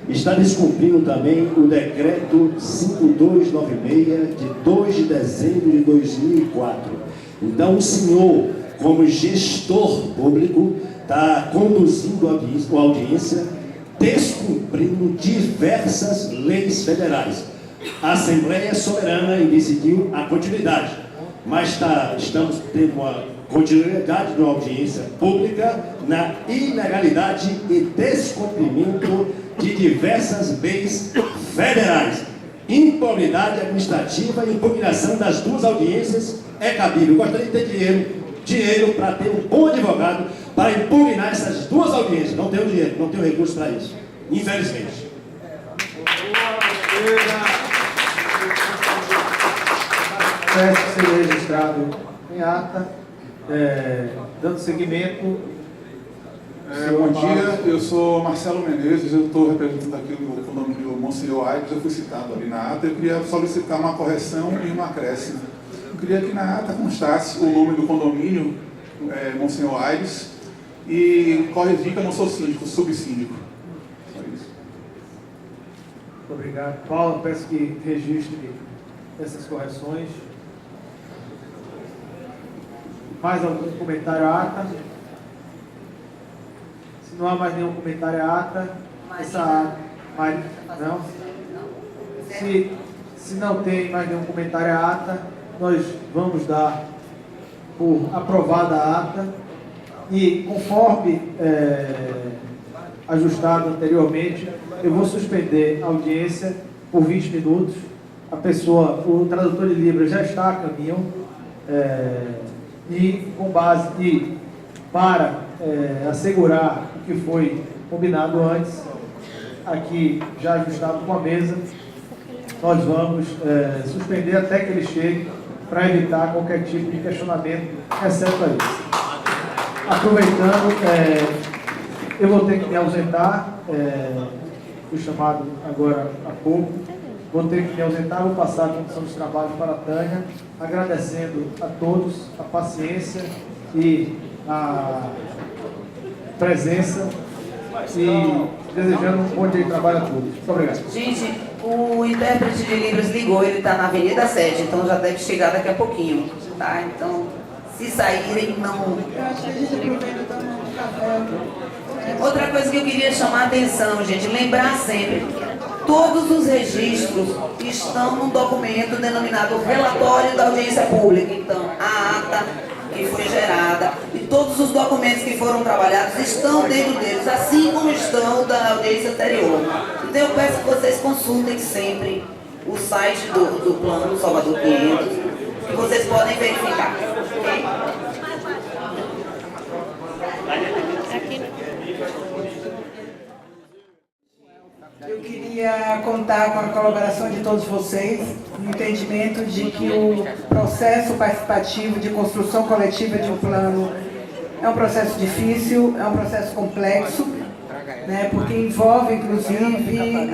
Está descumprindo também o decreto 5296, de 2 de dezembro de 2004. Então, o senhor, como gestor público, está conduzindo a audiência, descumprindo diversas leis federais. A Assembleia é soberana e decidiu a continuidade, mas estamos tendo uma continuidade de uma audiência pública na ilegalidade e descumprimento de diversas leis federais. Improbidade administrativa e impugnação das duas audiências é cabível. Eu gostaria de ter dinheiro para ter um bom advogado para impugnar essas duas audiências. Não tenho dinheiro, não tenho recurso para isso, infelizmente. Peço que seja registrado em ata, dando seguimento. Bom dia, eu sou Marcelo Menezes, eu estou representando aqui o condomínio Monsenhor Aires, eu fui citado ali na ata. Eu queria solicitar uma correção e um acréscimo. Eu queria que na ata constasse o nome do condomínio, Monsenhor Aires, e corrigir que eu não sou síndico, subsíndico. Só isso. Muito obrigado. Paulo, peço que registre essas correções. Mais algum comentário à ata? Se não há mais nenhum comentário à ata, essa ata... Não? Se não tem mais nenhum comentário à ata, nós vamos dar por aprovada a ata e, conforme ajustado anteriormente, eu vou suspender a audiência por 20 minutos. A pessoa, o tradutor de Libras já está a caminho e com base para assegurar o que foi combinado antes, aqui já ajustado com a mesa, nós vamos suspender até que ele chegue, para evitar qualquer tipo de questionamento, exceto a isso. Aproveitando, eu vou ter que me ausentar, fui chamado agora há pouco, vou ter que me ausentar, vou passar a condição de trabalho para a Tânia, agradecendo a todos a paciência e a presença e desejando um bom dia de trabalho a todos. Muito obrigado. Gente, o intérprete de Libras ligou, ele está na Avenida 7, então já deve chegar daqui a pouquinho, tá? Então, se saírem, não... Outra coisa que eu queria chamar a atenção, gente, lembrar sempre, todos os registros estão num documento denominado Relatório da Audiência Pública. Então, a ata que foi gerada e todos os documentos que foram trabalhados estão dentro deles, assim como estão da audiência anterior. Então, eu peço que vocês consultem sempre o site do Plano Salvador 500, que vocês podem verificar. Okay? Eu queria contar com a colaboração de todos vocês no entendimento de que o processo participativo de construção coletiva de um plano é um processo difícil, é um processo complexo, né, porque envolve, inclusive,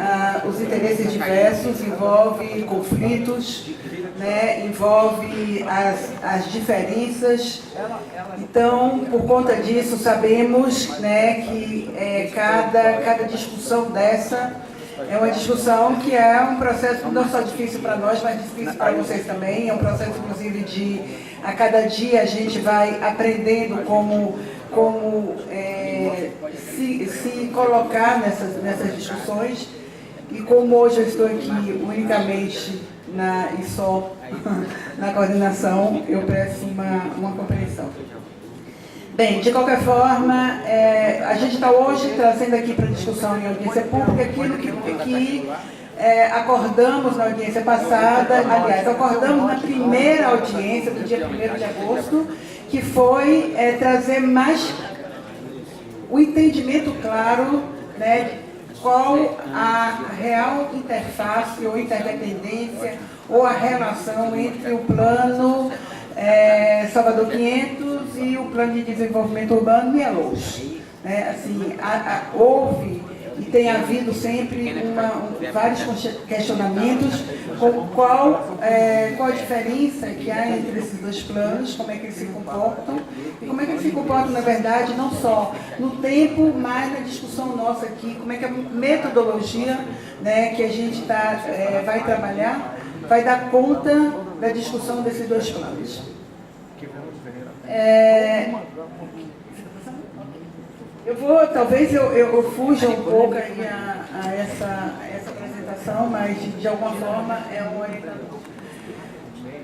os interesses diversos, envolve conflitos, né, envolve as diferenças. Então, por conta disso, sabemos, né, que cada discussão dessa É uma discussão que é um processo não só difícil para nós, mas difícil para vocês também. É um processo, inclusive, de a cada dia a gente vai aprendendo como se colocar nessas discussões. E como hoje eu estou aqui unicamente e só na coordenação, eu peço uma compreensão. Bem, de qualquer forma, a gente está hoje trazendo aqui para discussão em audiência pública aquilo que acordamos na audiência passada, aliás, acordamos na primeira audiência do dia 1º de agosto, que foi trazer mais o entendimento claro, né, qual a real interface ou interdependência ou a relação entre o plano Salvador 500 e o plano de desenvolvimento urbano e a LOUS. Assim, houve e tem havido sempre vários questionamentos com qual a diferença que há entre esses dois planos, como é que eles se comportam, e como é que eles se comportam, na verdade, não só no tempo, mas na discussão nossa aqui, como é que a metodologia, né, que a gente vai trabalhar, vai dar conta da discussão desses dois planos. Talvez eu fuja um pouco aí a essa apresentação, mas de alguma forma é um orientador.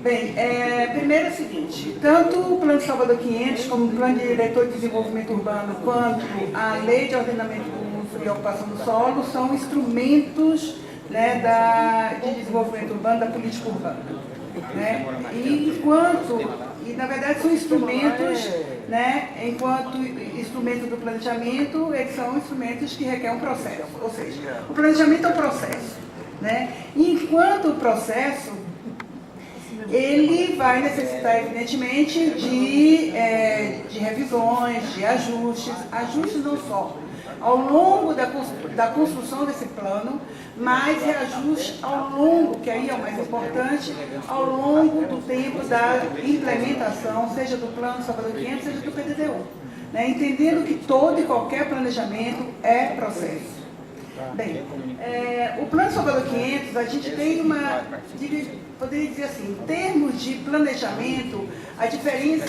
Bem, primeiro é o seguinte, tanto o Plano Salvador 500 como o Plano Diretor de Desenvolvimento Urbano, quanto a Lei de Ordenamento do Uso e Ocupação do Solo são instrumentos, né, de desenvolvimento urbano, da política urbana. Né? E na verdade são instrumentos, né, enquanto instrumentos do planejamento, eles são instrumentos que requerem um processo, ou seja, o planejamento é um processo, né? E enquanto o processo, ele vai necessitar evidentemente de revisões, de ajustes não só ao longo da construção desse plano, mas reajuste ao longo, que aí é o mais importante, ao longo do tempo da implementação, seja do Plano Salvador 500, seja do PDDU. Né? Entendendo que todo e qualquer planejamento é processo. Bem, o Plano Salvador 500, a gente tem poderia dizer assim, em termos de planejamento, a diferença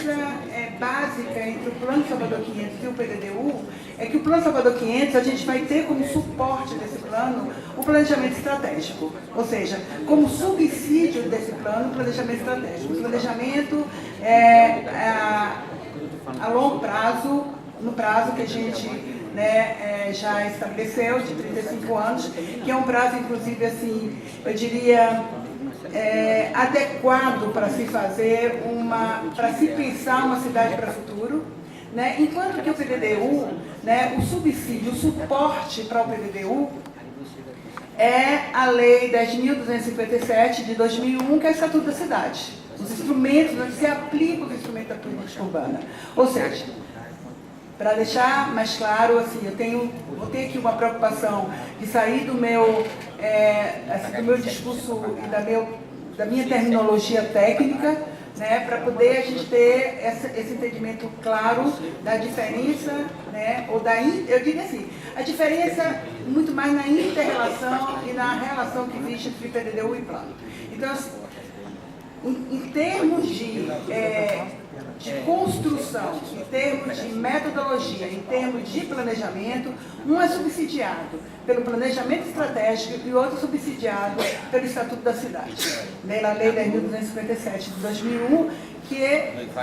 básica entre o Plano Salvador 500 e o PDDU é que o Plano Salvador 500, a gente vai ter como suporte desse plano o planejamento estratégico, ou seja, como subsídio desse plano, o planejamento estratégico. O planejamento a longo prazo, no prazo que a gente, né, já estabeleceu, de 35 anos, que é um prazo, inclusive, assim, eu diria, adequado para se fazer para se pensar uma cidade para o futuro, né? Enquanto que o PDDU, né, o subsídio, o suporte para o PDDU é a Lei 10.257 de 2001, que é o Estatuto da Cidade. Os instrumentos, onde se aplica os instrumentos da política urbana. Ou seja, para deixar mais claro, assim, vou ter aqui uma preocupação de sair do meu discurso e da minha terminologia técnica, né, para poder a gente ter esse entendimento claro da diferença, né, eu diria assim, a diferença muito mais na inter-relação e na relação que existe entre PDDU e plano. Então, assim, em termos de construção, em termos de metodologia, em termos de planejamento, um é subsidiado pelo planejamento estratégico e o outro subsidiado pelo Estatuto da Cidade, pela Lei 10.257 de 2001, que,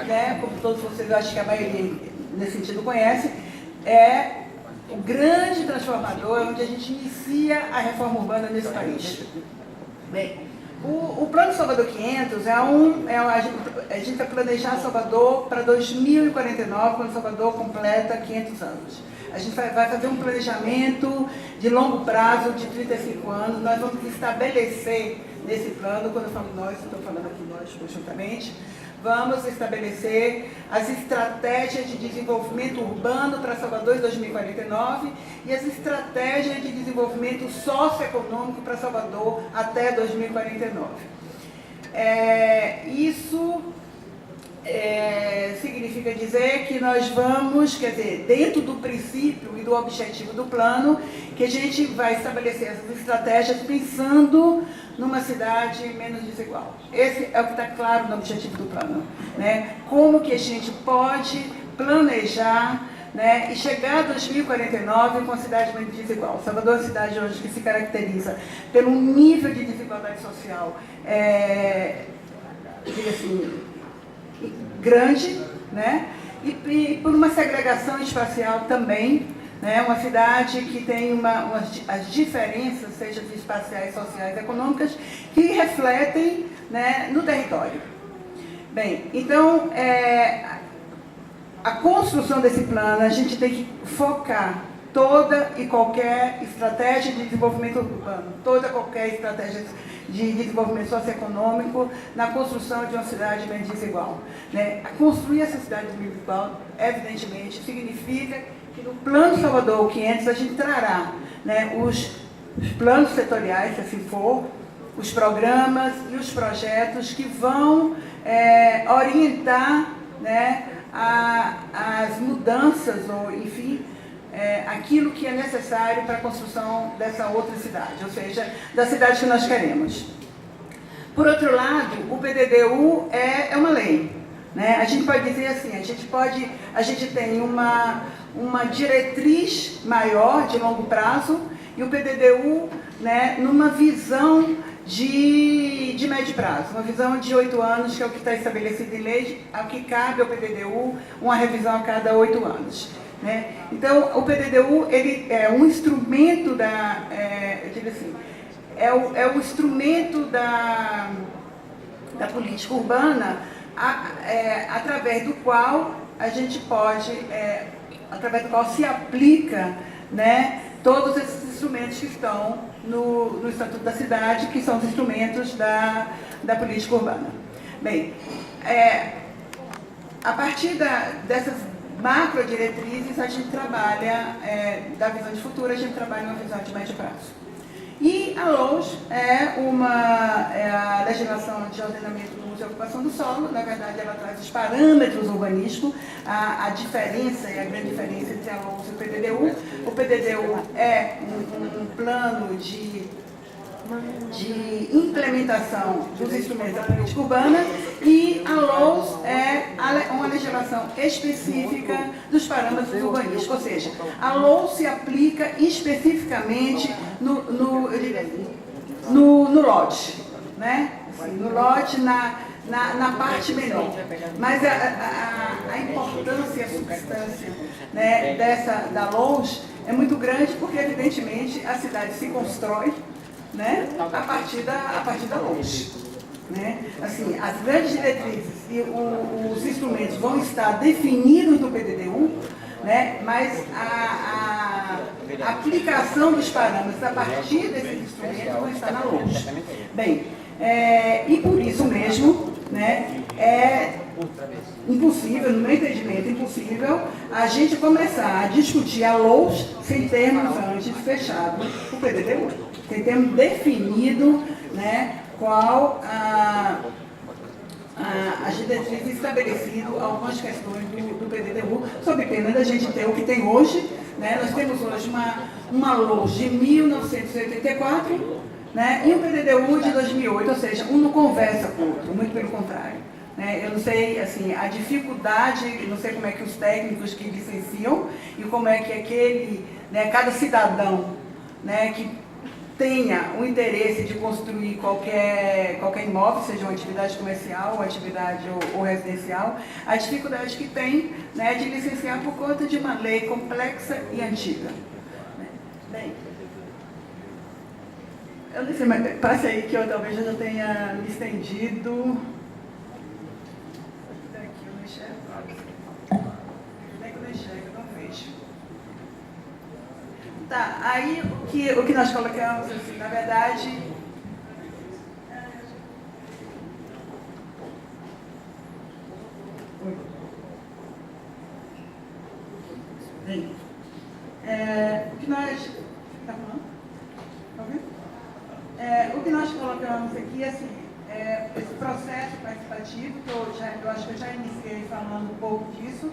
né, como todos vocês, acho que a maioria nesse sentido conhece, é o grande transformador onde a gente inicia a reforma urbana nesse país. Bem, o Plano Salvador 500 a gente vai planejar Salvador para 2049, quando Salvador completa 500 anos. A gente vai fazer um planejamento de longo prazo, de 35 anos. Nós vamos estabelecer nesse plano, quando eu falo nós, estou falando aqui nós conjuntamente, vamos estabelecer as estratégias de desenvolvimento urbano para Salvador em 2049 e as estratégias de desenvolvimento socioeconômico para Salvador até 2049. Isso significa dizer que nós vamos, quer dizer, dentro do princípio e do objetivo do plano, que a gente vai estabelecer essas estratégias pensando numa cidade menos desigual. Esse é o que está claro no objetivo do plano, né? Como que a gente pode planejar, né, e chegar a 2049 com a cidade menos desigual. Salvador é uma cidade hoje que se caracteriza pelo nível de desigualdade social assim, grande, né, e por uma segregação espacial também, né, uma cidade que tem as diferenças, seja espaciais, sociais, econômicas, que refletem, né, no território. Bem, então, a construção desse plano, a gente tem que focar toda e qualquer estratégia de desenvolvimento urbano, toda qualquer estratégia de desenvolvimento socioeconômico na construção de uma cidade menos desigual, né? Construir essa cidade menos desigual, evidentemente, significa que no Plano Salvador 500 a gente trará, né, os planos setoriais, se assim for, os programas e os projetos que vão orientar, né, as mudanças, ou enfim, aquilo que é necessário para a construção dessa outra cidade, ou seja, da cidade que nós queremos. Por outro lado, o PDDU é uma lei, né? A gente pode dizer assim, a gente tem uma diretriz maior de longo prazo e o PDDU, né, numa visão de médio prazo, uma visão de 8 anos, que é o que está estabelecido em lei, ao que cabe ao PDDU, uma revisão a cada 8 anos. Né? Então, o PDDU ele é um instrumento eu digo assim, é o instrumento da política urbana através do qual a gente pode, através do qual se aplica, né, todos esses instrumentos que estão no Estatuto da Cidade, que são os instrumentos da política urbana. Bem, a partir dessas macro-diretrizes, a gente trabalha, da visão de futuro, a gente trabalha uma visão de médio prazo. E a LOS é a legislação de ordenamento do uso e ocupação do solo. Na verdade, ela traz os parâmetros urbanísticos, a diferença e a grande diferença entre a LOS e o PDDU. O PDDU é um plano de implementação dos instrumentos da política urbana, e a LOS é uma legislação específica dos parâmetros urbanísticos, ou seja, a LOS se aplica especificamente no lote, né? Assim, no lote, na parte menor. Mas a importância e a substância, né, da LOS é muito grande, porque evidentemente a cidade se constrói, né, a partir da LOS. Né? Assim, as grandes diretrizes e os instrumentos vão estar definidos no PDDU, né, mas a aplicação dos parâmetros a partir desses instrumentos vão estar na LOS. Bem, e por isso mesmo, né, é impossível, no meu entendimento, impossível a gente começar a discutir a LOS sem termos antes fechado o PDDU, sem termos definido, né, qual as diretrizes estabelecido algumas questões do PDDU, sob pena da gente ter o que tem hoje, né? Nós temos hoje uma LOS de 1984, né, e um PDDU de 2008, ou seja, um não conversa com o outro, muito pelo contrário. Né? Eu não sei, assim, a dificuldade, não sei como é que os técnicos que licenciam e como é que cada cidadão, né, que tenha o interesse de construir qualquer imóvel, seja uma atividade comercial, uma atividade ou residencial, a dificuldade que tem, né, de licenciar por conta de uma lei complexa e antiga. Bem, eu não sei, mas passe aí que eu talvez já tenha me estendido. Daqui eu não enxergo. Nem que eu não enxergo, eu não vejo. Tá, aí o que nós colocamos, assim, na verdade, bem, o que nós... Tá falando? Tá ouvindo? O que nós colocamos aqui, assim, esse processo participativo, que eu acho que eu já iniciei falando um pouco disso.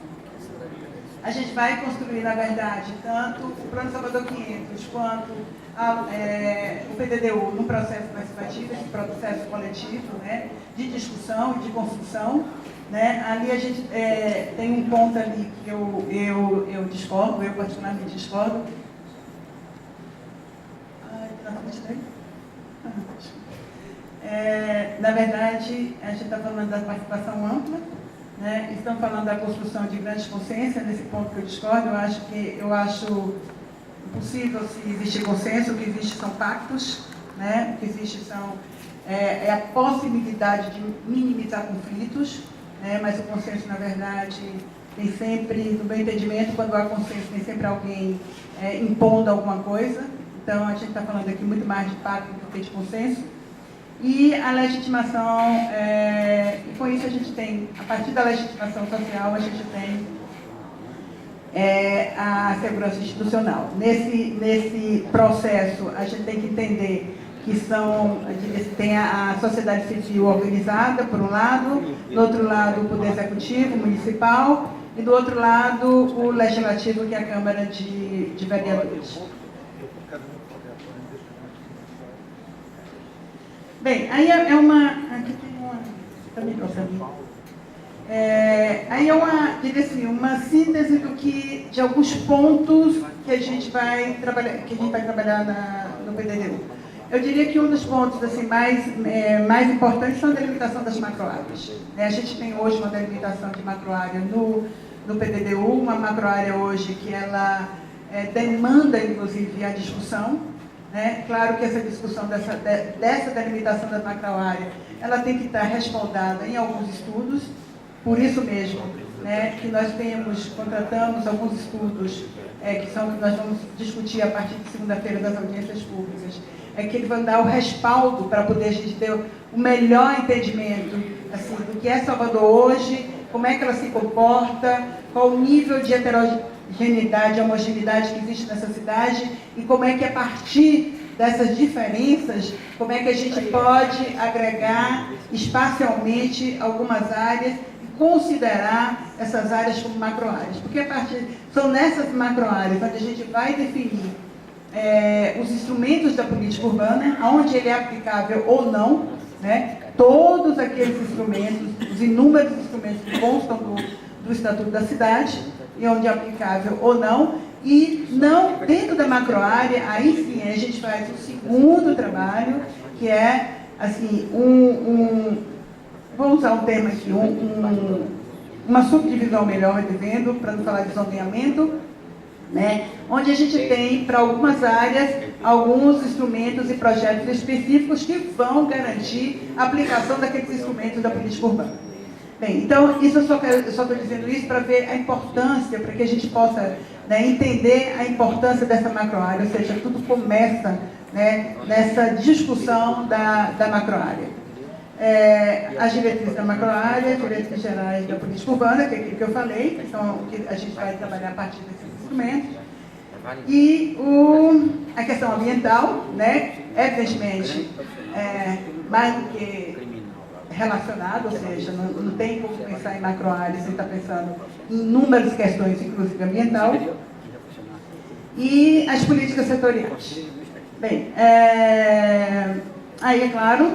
A gente vai construir, na verdade, tanto o Plano Salvador 500 quanto o PDDU no processo participativo, esse processo coletivo, né, de discussão e de construção. Né? Ali a gente tem um ponto ali que eu discordo, eu particularmente discordo. Na verdade, a gente está falando da participação ampla, né? Estão falando da construção de grandes consciências, nesse ponto que eu discordo. Eu acho impossível se existir consenso, o que existe são pactos, né? O que existe é a possibilidade de minimizar conflitos, né? Mas o consenso, na verdade, tem sempre, no meu entendimento, quando há consenso, tem sempre alguém impondo alguma coisa. Então, a gente está falando aqui muito mais de pacto do que de consenso. E a legitimação, e com isso a gente tem, a partir da legitimação social, a gente tem a segurança institucional. Nesse processo, a gente tem que entender que tem a sociedade civil organizada, por um lado, do outro lado o Poder Executivo, municipal, e do outro lado o Legislativo, que é a Câmara de Vereadores. Bem, aí aqui tem uma... Também trouxe ali. Aí diria assim, uma síntese de alguns pontos que a gente vai trabalhar no PDDU. Eu diria que um dos pontos assim, mais importantes são a delimitação das macroáreas. A gente tem hoje uma delimitação de macroárea no PDDU, uma macroárea hoje que ela demanda, inclusive, a discussão. Claro que essa discussão dessa delimitação da macroárea, ela tem que estar respaldada em alguns estudos, por isso mesmo, que nós contratamos alguns estudos, que nós vamos discutir a partir de segunda-feira das audiências públicas, que ele vai dar o respaldo para poder a gente ter o melhor entendimento assim, do que é Salvador hoje, como é que ela se comporta, qual o nível de heterogeneidade, homogeneidade que existe nessa cidade e como é que a partir dessas diferenças, como é que a gente pode agregar espacialmente algumas áreas e considerar essas áreas como macroáreas. Porque são nessas macroáreas onde a gente vai definir os instrumentos da política urbana, onde ele é aplicável ou não, todos aqueles instrumentos, os inúmeros instrumentos que constam do Estatuto da Cidade, e onde é aplicável ou não, e não dentro da macroárea, aí sim a gente faz o segundo trabalho, que é assim, vou usar um termo aqui, uma subdivisão melhor, dizendo, para não falar de zoneamento, onde a gente tem, para algumas áreas, alguns instrumentos e projetos específicos que vão garantir a aplicação daqueles instrumentos da política urbana. Bem, então, isso eu só estou dizendo isso para ver a importância, para que a gente possa entender a importância dessa macroárea, ou seja, tudo começa nessa discussão da macroárea. As diretrizes da macroárea, diretrizes gerais da política urbana, que é aquilo que eu falei, então, que a gente vai trabalhar a partir desses instrumentos, e a questão ambiental, evidentemente, mais do que relacionado, ou seja, não tem como pensar em macroárea sem estar pensando em inúmeras questões, inclusive ambiental, e as políticas setoriais. Bem, aí é claro,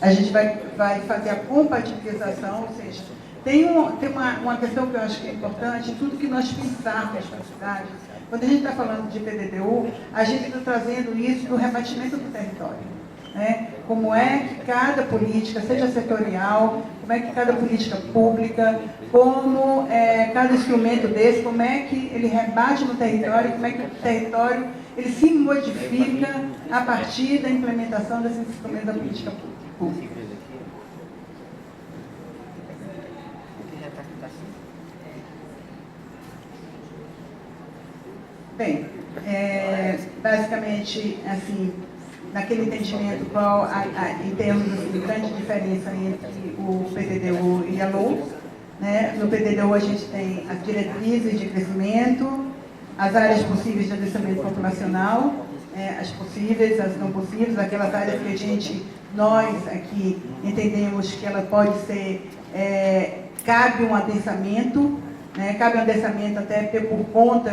a gente vai fazer a compatibilização, ou seja, tem uma questão que eu acho que é importante, tudo que nós pensarmos para a cidade, quando a gente está falando de PDDU, a gente está trazendo isso do rebatimento do território. Como é que cada política, seja setorial, como é que cada política pública, como cada instrumento desse, como é que ele rebate no território, como é que o território ele se modifica a partir da implementação desses instrumentos da política pública. Bem, basicamente, assim, naquele entendimento qual, em termos de grande diferença entre o PDDU e a LOU. No PDDU a gente tem as diretrizes de crescimento, as áreas possíveis de adensamento populacional, as possíveis, as não possíveis, aquelas áreas que nós aqui entendemos que ela pode ser, cabe um adensamento, né? Cabe um adensamento até por conta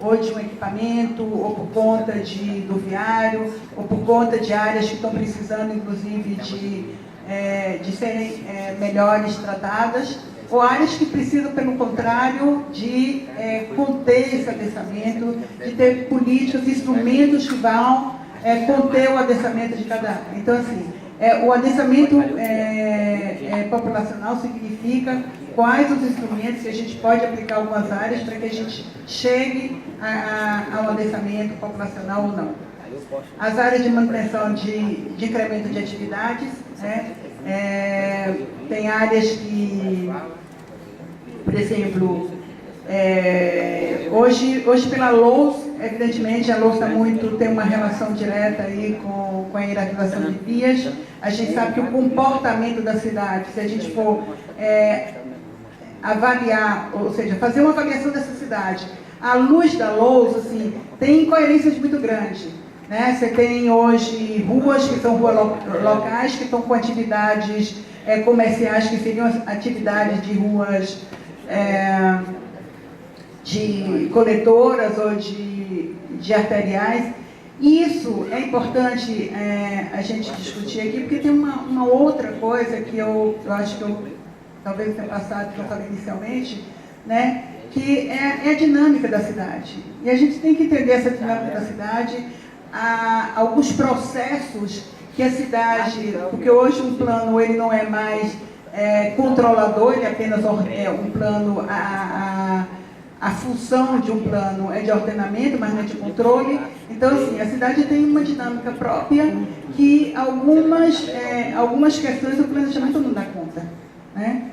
ou de um equipamento, ou por conta do viário, ou por conta de áreas que estão precisando, inclusive, de serem melhores tratadas, ou áreas que precisam, pelo contrário, de conter esse adensamento, de ter políticas, instrumentos que vão conter o adensamento de cada área. Então, assim, o adensamento populacional significa quais os instrumentos que a gente pode aplicar em algumas áreas para que a gente chegue ao adensamento populacional ou não. As áreas de manutenção de incremento de atividades, né? Tem áreas que, por exemplo, hoje pela LOUS, evidentemente a LOUS tem uma relação direta aí com a hierarquização de vias. A gente sabe que o comportamento da cidade, se a gente for avaliar, ou seja, fazer uma avaliação dessa cidade, à luz da LOUS, assim, tem incoerências muito grandes. Né? Você tem hoje ruas que são ruas locais, que estão com atividades comerciais, que seriam atividades de ruas de coletoras ou de arteriais. Isso é importante a gente discutir aqui, porque tem uma outra coisa que eu acho que eu talvez tenha passado, que eu falei inicialmente, né? Que é a dinâmica da cidade. E a gente tem que entender essa dinâmica da cidade, alguns processos que a cidade, porque hoje um plano ele não é mais controlador, ele é apenas um plano, a função de um plano é de ordenamento, mas não é de controle. Então, assim, a cidade tem uma dinâmica própria que algumas questões do planejamento não dá conta, né?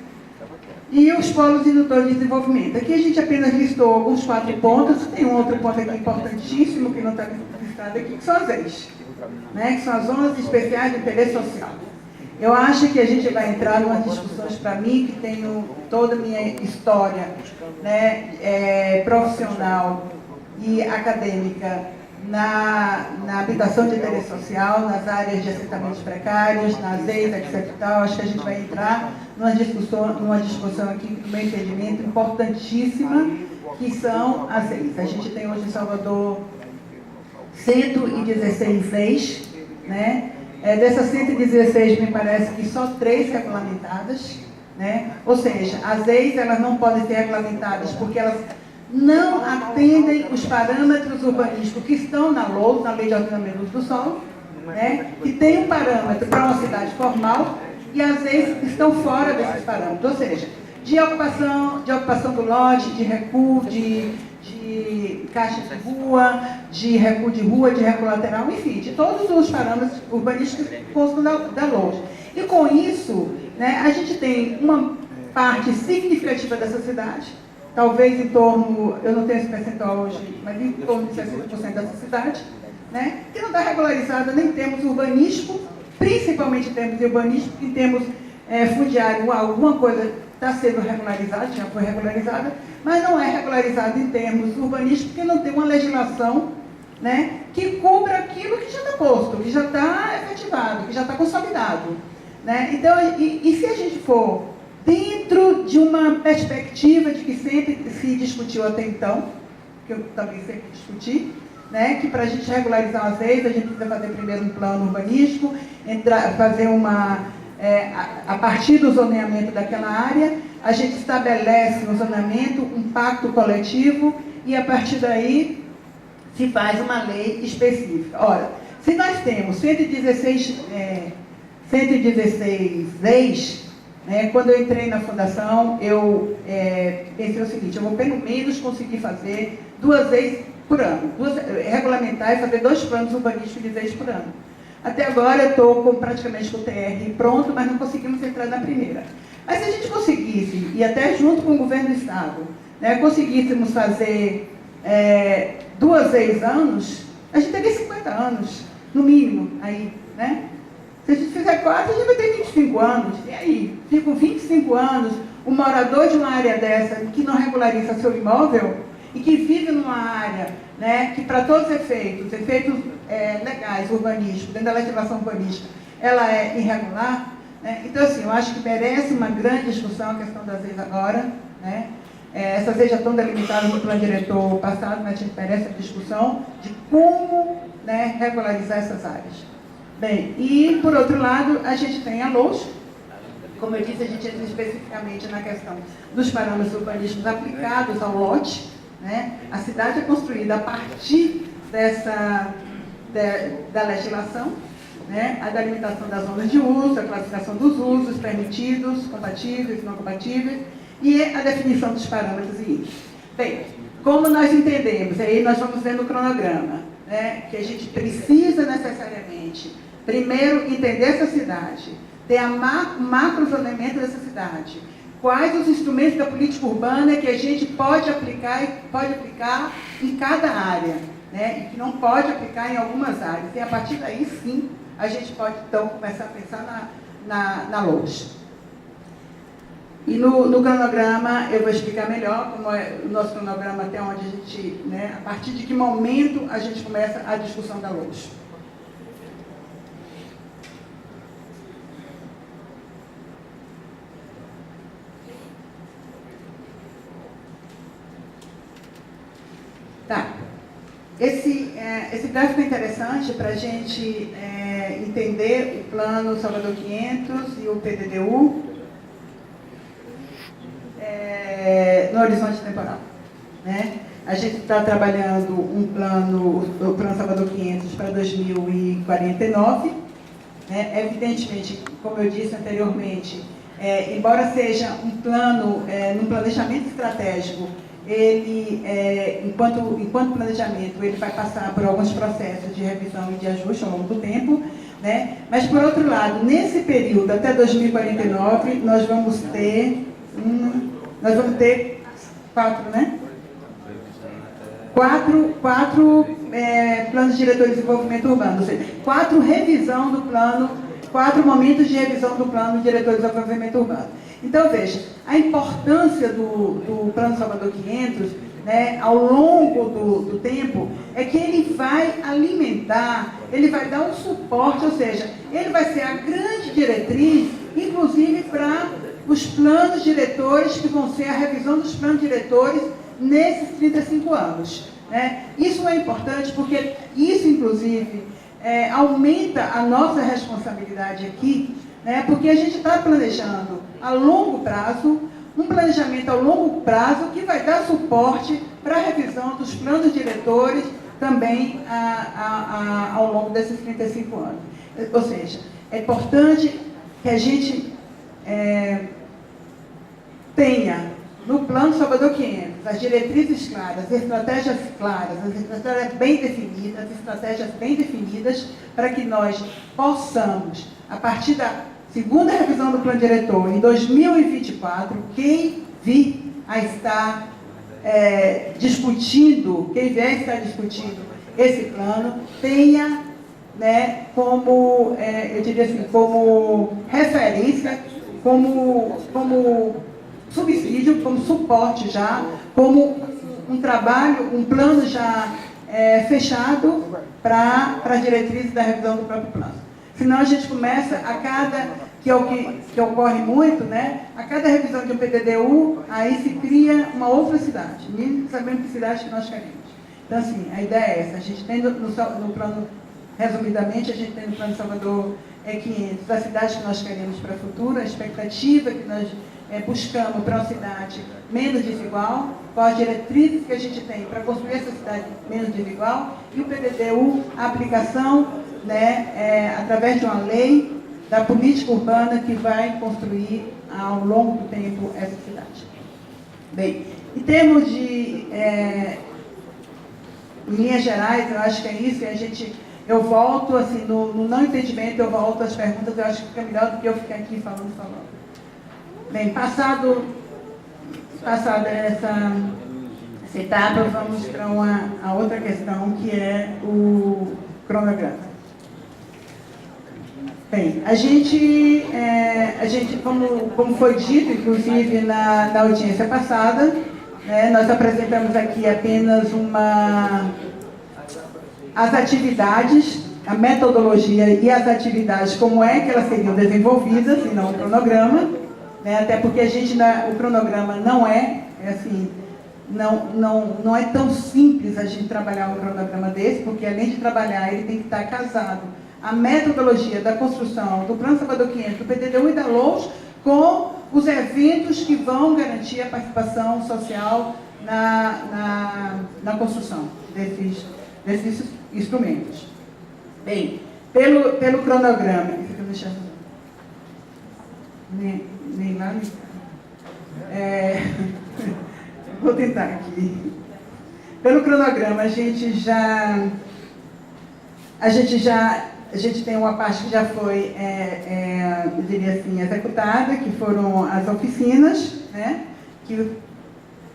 E os polos indutores de desenvolvimento. Aqui a gente apenas listou alguns 4 pontos, tem um outro ponto aqui importantíssimo que não está listado aqui, que são as EIs, né? Que são as zonas especiais de interesse social. Eu acho que a gente vai entrar em umas discussões, para mim, que tenho toda a minha história, né, profissional e acadêmica na habitação de interesse social, nas áreas de assentamentos precários, nas EIs, etc. e tal. Acho que a gente vai entrar numa discussão aqui, do meu entendimento, importantíssima, que são as EIs. A gente tem hoje em Salvador 116 EIs, né? Dessas 116, me parece que só 3 regulamentadas, né? Ou seja, as EIs elas não podem ser regulamentadas porque elas não atendem os parâmetros urbanísticos que estão na LOUS, na Lei de Ordenamento do Solo, né? Que tem um parâmetro para uma cidade formal e as EIs estão fora desses parâmetros, ou seja, de ocupação do lote, de recuo, de caixa de rua, de recuo de rua, de recuo lateral, enfim, de todos os parâmetros urbanísticos que constam da LOUS. E com isso, né, a gente tem uma parte significativa dessa cidade, talvez em torno, eu não tenho esse percentual hoje, mas em torno de 60% dessa cidade, né, que não está regularizada nem em termos urbanísticos, principalmente em termos urbanísticos, em termos fundiário, alguma coisa está sendo regularizada, já foi regularizada, mas não é regularizada em termos urbanísticos, porque não tem uma legislação, né, que cubra aquilo que já está posto, que já está efetivado, que já está consolidado. Né? Então, e se a gente for dentro de uma perspectiva de que sempre se discutiu até então, que eu também sempre discuti, né, que para a gente regularizar as leis, a gente precisa fazer primeiro um plano urbanístico, fazer a partir do zoneamento daquela área, a gente estabelece um zoneamento, um pacto coletivo, e a partir daí se faz uma lei específica. Ora, se nós temos 116 leis, né, quando eu entrei na fundação, eu pensei o seguinte: eu vou pelo menos conseguir fazer 2 leis por ano, regulamentar e fazer 2 planos urbanísticos de leis por ano. Até agora eu estou praticamente com o TR pronto, mas não conseguimos entrar na primeira. Mas se a gente conseguisse, e até junto com o governo do Estado, né, conseguíssemos fazer 2 leis anos, a gente teria 50 anos, no mínimo, aí, né? Se a gente fizer 4, a gente vai ter 25 anos. E aí, ficam 25 anos, o morador de uma área dessa, que não regulariza seu imóvel, e que vive numa área, né, que para todos os efeitos legais, urbanísticos, dentro da legislação urbanística, ela é irregular, né? Então, assim, eu acho que merece uma grande discussão a questão das leis agora, né? Essas leis já estão delimitadas no plano diretor passado, mas a gente merece a discussão de como, né, regularizar essas áreas. Bem, e, por outro lado, a gente tem a LOUS. Como eu disse, a gente entra especificamente na questão dos parâmetros urbanísticos aplicados ao lote, né? A cidade é construída a partir da legislação, né? A delimitação das zonas de uso, a classificação dos usos permitidos, compatíveis, não compatíveis, e a definição dos parâmetros e índices. Bem, como nós entendemos, aí nós vamos ver no cronograma, né, que a gente precisa necessariamente, primeiro, entender essa cidade, ter o macrozoneamento dessa cidade, quais os instrumentos da política urbana que a gente pode aplicar em cada área, né, e que não pode aplicar em algumas áreas. E a partir daí, sim, a gente pode, então, começar a pensar na LOUS. E no cronograma eu vou explicar melhor como é o nosso cronograma, até onde a gente, né, a partir de que momento a gente começa a discussão da LOUS. Tá. Esse gráfico é interessante para a gente entender o plano Salvador 500 e o PDDU no horizonte temporal, né? A gente está trabalhando o plano Salvador 500 para 2049, né? Evidentemente, como eu disse anteriormente, embora seja um plano, num planejamento estratégico, ele, enquanto planejamento, ele vai passar por alguns processos de revisão e de ajuste ao longo do tempo, né? Mas, por outro lado, nesse período, até 2049, nós vamos ter 4, né? 4 planos diretores de desenvolvimento urbano, ou seja, 4 revisão do plano, 4 momentos de revisão do plano diretor de desenvolvimento urbano. Então, veja, a importância do plano Salvador 500, né, ao longo do tempo, é que ele vai alimentar, ele vai dar um suporte, ou seja, ele vai ser a grande diretriz, inclusive para os planos diretores, que vão ser a revisão dos planos diretores nesses 35 anos. Né? Isso é importante porque isso, inclusive, aumenta a nossa responsabilidade aqui, né? Porque a gente está planejando a longo prazo, um planejamento a longo prazo que vai dar suporte para a revisão dos planos diretores também ao longo desses 35 anos. Ou seja, é importante que a gente tenha no plano Salvador 500 as diretrizes claras, as estratégias claras, as estratégias bem definidas, para que nós possamos, a partir da segunda revisão do plano diretor, em 2024, quem vir a estar discutindo, quem vier a estar discutindo esse plano, tenha, né, como, eu diria assim, como referência, como subsídio, como suporte já, como um trabalho, um plano já fechado para as diretrizes da revisão do próprio plano. Senão a gente começa a cada, que ocorre muito, né? A cada revisão de um PDDU, aí se cria uma outra cidade, nem sabendo que cidade que nós queremos. Então, assim, a ideia é essa. A gente tem no plano, resumidamente, a gente tem no plano Salvador 500, a cidade que nós queremos para o futuro, a expectativa que nós buscamos para uma cidade menos desigual, quais as diretrizes que a gente tem para construir essa cidade menos desigual, e o PDDU, a aplicação, né, através de uma lei da política urbana que vai construir ao longo do tempo essa cidade. Bem, em termos de em linhas gerais, eu acho que é isso, e eu volto, assim, no não entendimento, eu volto às perguntas, eu acho que fica melhor do que eu ficar aqui falando. Bem, passada essa etapa, vamos para a outra questão, que é o cronograma. Bem, a gente como foi dito, inclusive, na audiência passada, né? Nós apresentamos aqui apenas as atividades, a metodologia e as atividades, como é que elas seriam desenvolvidas, e não o cronograma, né? Até porque o cronograma não é assim, não é tão simples a gente trabalhar um cronograma desse, porque além de trabalhar, ele tem que estar casado a metodologia da construção do Plano Salvador 500, do PDD1 e da LOUS, com os eventos que vão garantir a participação social na construção desses instrumentos. Bem, pelo cronograma, nem lá, vou tentar aqui. Pelo cronograma, a gente tem uma parte que já foi, eu diria assim, executada, que foram as oficinas, né? Que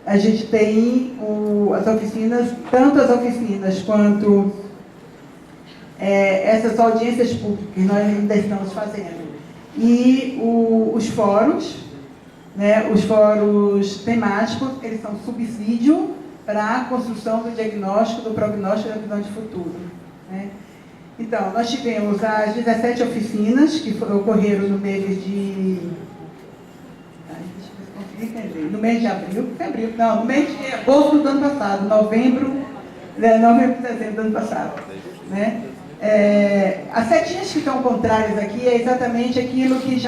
a gente tem as oficinas, tanto as oficinas quanto essas audiências públicas que nós ainda estamos fazendo. E os fóruns, né? Os fóruns temáticos, eles são subsídio para a construção do diagnóstico, do prognóstico e da visão de futuro, né? Então, nós tivemos as 17 oficinas que ocorreram no mês de... deixa eu ver se consegui entender. No mês de abril, no mês de agosto do ano passado, novembro e dezembro do ano passado, né? As setinhas que estão contrárias aqui é exatamente aquilo que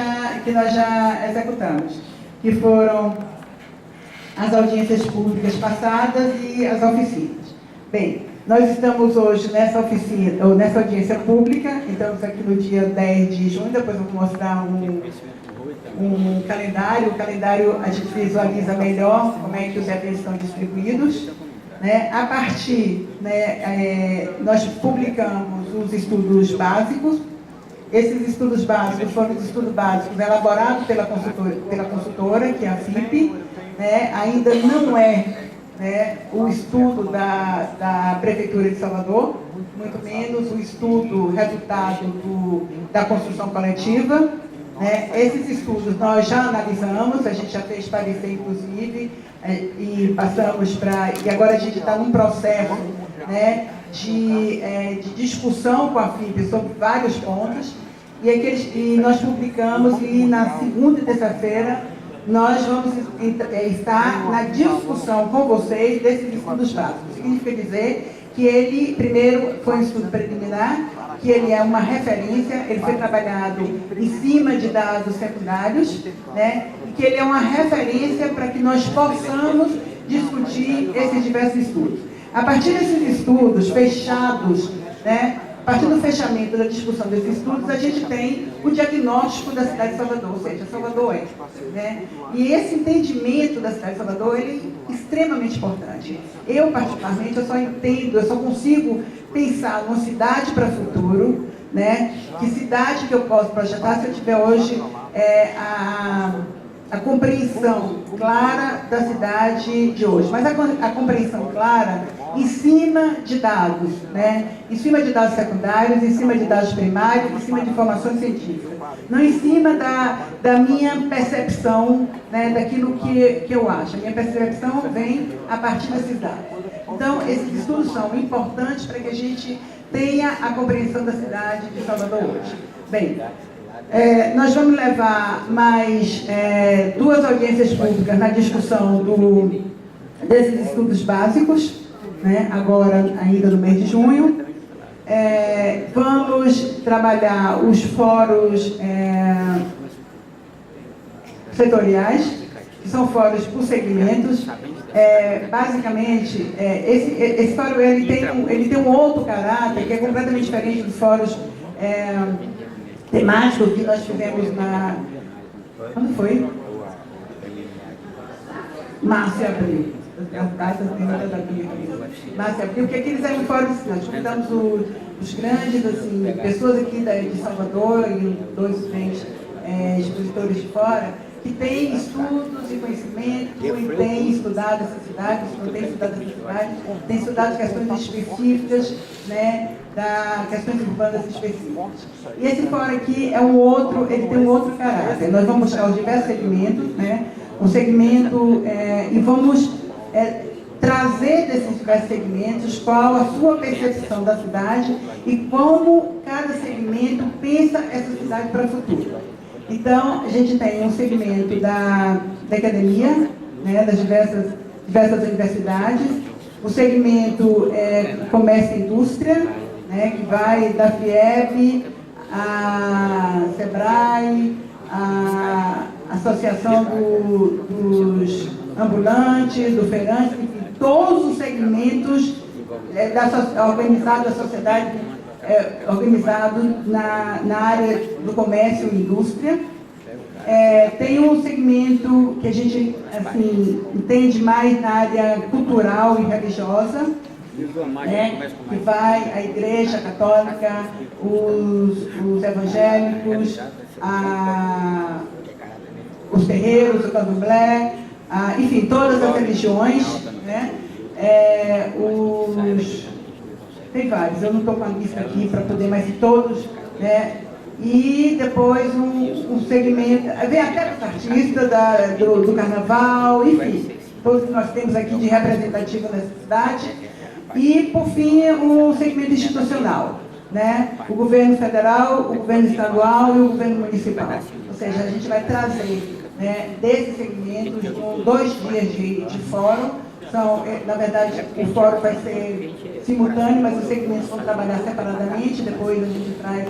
nós já executamos, que foram as audiências públicas passadas e as oficinas. Bem, nós estamos hoje nessa oficina, ou nessa audiência pública, estamos aqui no dia 10 de junho, depois eu vou mostrar um calendário. O calendário a gente visualiza melhor como é que os eventos estão distribuídos, né? A partir, né, nós publicamos os estudos básicos. Esses estudos básicos foram os estudos básicos elaborados pela consultora, que é a FIP, né? Ainda não é, né, o estudo da Prefeitura de Salvador, muito menos o estudo resultado da construção coletiva, né? Esses estudos nós já analisamos, a gente já fez parecer, inclusive, e passamos e agora a gente está num processo, né, de discussão com a FIP sobre vários pontos, e nós publicamos, e na segunda e terça-feira nós vamos estar na discussão com vocês desses estudos básicos. Significa dizer que ele, primeiro, foi um estudo preliminar, que ele é uma referência, ele foi trabalhado em cima de dados secundários, né, e que ele é uma referência para que nós possamos discutir esses diversos estudos. A partir desses estudos fechados, né, a partir do fechamento da discussão desses estudos, a gente tem o diagnóstico da cidade de Salvador, ou seja, Salvador é, né? E esse entendimento da cidade de Salvador, ele é extremamente importante. Eu, particularmente, eu só consigo pensar numa cidade para o futuro, né? Que cidade que eu posso projetar se eu tiver hoje a compreensão clara da cidade de hoje, mas a compreensão clara em cima de dados, né? Em cima de dados secundários, em cima de dados primários, em cima de informações científicas, não em cima da minha percepção, né, daquilo que eu acho. A minha percepção vem a partir desses dados. Então, esses estudos são importantes para que a gente tenha a compreensão da cidade de Salvador hoje. Bem, nós vamos levar mais 2 audiências públicas na discussão desses estudos básicos, né, agora ainda no mês de junho. Vamos trabalhar os fóruns setoriais, que são fóruns por segmentos. Basicamente, esse fórum ele tem um outro caráter, que é completamente diferente dos fóruns temático que nós tivemos quando foi? Março e abril. Março e abril, porque aqueles eram fóruns, nós convidamos os grandes, assim, pessoas aqui de Salvador e 2 expositores de fora, que têm estudos e conhecimento, e têm estudado essa cidade, têm estudado questões específicas, né, questões urbanas específicas. E esse fórum aqui ele tem um outro caráter. Nós vamos buscar os diversos segmentos, né, um segmento, e vamos trazer desses diversos segmentos qual a sua percepção da cidade e como cada segmento pensa essa cidade para o futuro. Então, a gente tem um segmento da academia, né, das diversas universidades, o segmento comércio e indústria, né, que vai da FIEB, a SEBRAE, a Associação dos Ambulantes, do Feirante, enfim, todos os segmentos organizados da sociedade, organizado na área do comércio e indústria. Tem um segmento que a gente assim, entende mais na área cultural e religiosa, que vai a Igreja Católica, os evangélicos, os terreiros, o candomblé, enfim, todas as religiões, né? Tem vários, eu não estou com a lista aqui para poder, mas todos, né? E depois um segmento, vem até os artistas do carnaval, enfim, todos que nós temos aqui de representativo nessa cidade. E, por fim, um segmento institucional, né? O governo federal, o governo estadual e o governo municipal. Ou seja, a gente vai trazer, né, desses segmentos, com 2 dias de fórum. Na verdade, o fórum vai ser simultâneo, mas os segmentos vão trabalhar separadamente, depois a gente traz